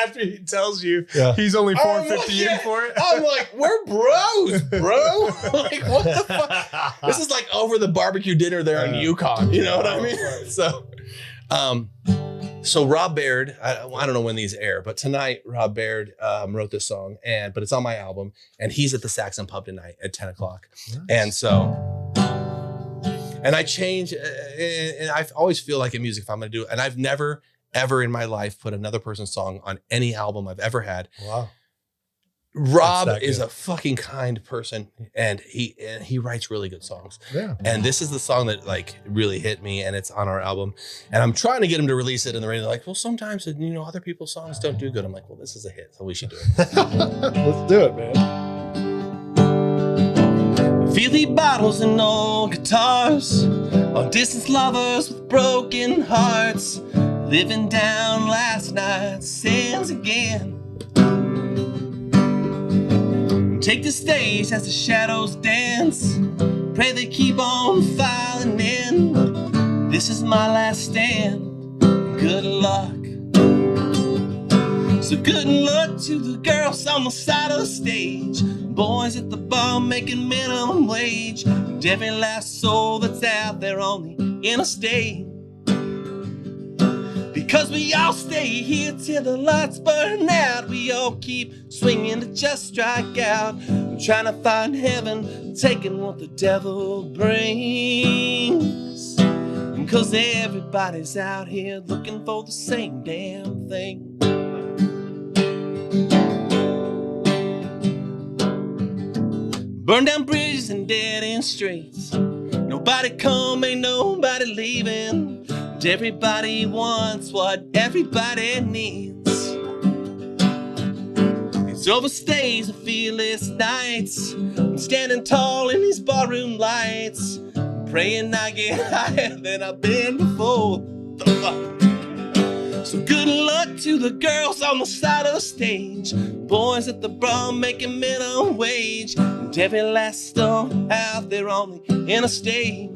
After he tells you
Yeah.
he's only
Oh,
$450 in for it.
I'm like, we're bros, bro. Like, what the fuck? This is like over the barbecue dinner there in Yukon. You know what I mean? So Rob Baird, I don't know when these air, but tonight Rob Baird wrote this song, but it's on my album, and he's at the Saxon Pub tonight at 10 o'clock.
Nice.
And so, and I change, and I always feel like in music, if I'm going to do it, and I've never, ever in my life put another person's song on any album I've ever had.
Wow.
Rob
That's that
is
good.
a fucking kind person, and he writes really good songs.
Yeah.
And this is the song that like really hit me, and it's on our album. And I'm trying to get him to release it, and the radio like, well, sometimes other people's songs don't do good. I'm like, well, this is a hit, so we should do it.
Let's do it, man.
Feel the bottles and old guitars, all distance lovers with broken hearts, living down last night's sins again. Take the stage as the shadows dance, pray they keep on filing in. This is my last stand, good luck. So good luck to the girls on the side of the stage, boys at the bar making minimum wage, and every last soul that's out there on the interstate. Because we all stay here till the lights burn out, we all keep swinging to just strike out. I'm trying to find heaven, taking what the devil brings. Cause everybody's out here looking for the same damn thing. Burn down bridges and dead end streets, nobody come, ain't nobody leaving. And everybody wants what everybody needs. It's overstays and fearless nights, I'm standing tall in these barroom lights, praying I get higher than I've been before. The fuck? So good luck to the girls on the side of the stage, boys at the bar making minimum wage, and every last soul out there on the interstate.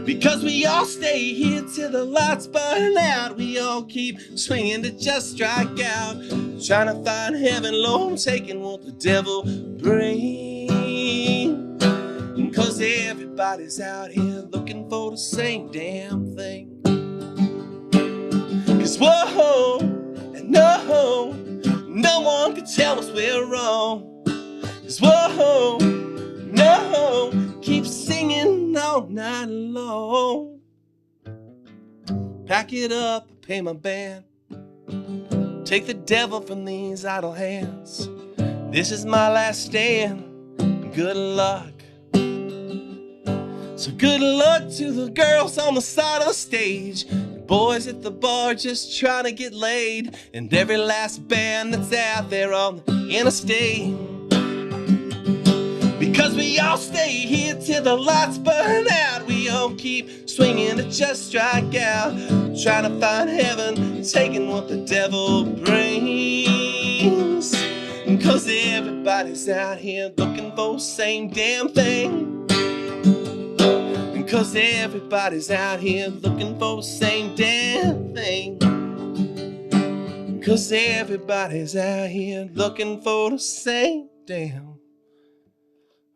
Because we all stay here till the lights burn out, we all keep swinging to just strike out, trying to find heaven, Lord, I'm taking what the devil brings. Cause everybody's out here looking for the same damn thing. Cause whoa, and no one can tell us we're wrong. Cause whoa, no, keep singing all night long. Pack it up, pay my band, take the devil from these idle hands. This is my last stand, good luck. So good luck to the girls on the side of the stage, boys at the bar just trying to get laid, and every last band that's out there on the interstate. Because we all stay here till the lights burn out, that we all keep swinging to just strike out, trying to find heaven, taking what the devil brings. Cause everybody's out here looking for the same damn thing. Cause everybody's out here looking for the same damn thing. Cause everybody's out here looking for the same damn.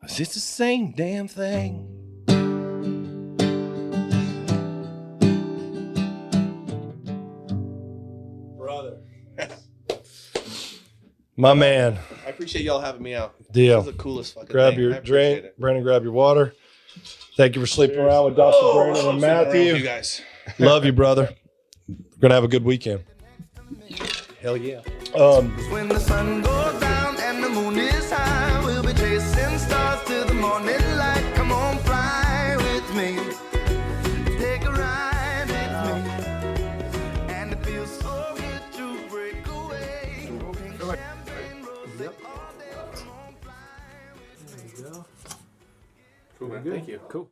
Cause it's the same damn thing.
Brother. My man.
I appreciate y'all having me out.
Deal.
This is the coolest fucking
Grab
thing. I
your
appreciate
drink.
it.
Brandon, grab your water. Thank you for sleeping around with Dr. Brandon and
You
Matthew.
guys.
Love you, brother. We're going to have a good weekend.
Hell yeah.
When the sun goes down and the moon is high, we'll be chasing stars till the morning light. Come on, fly with me. Take a ride with me. And it feels so good to break away. Champagne rosé all day. Come on, fly with me.
Cool, man. Thank you.
Cool.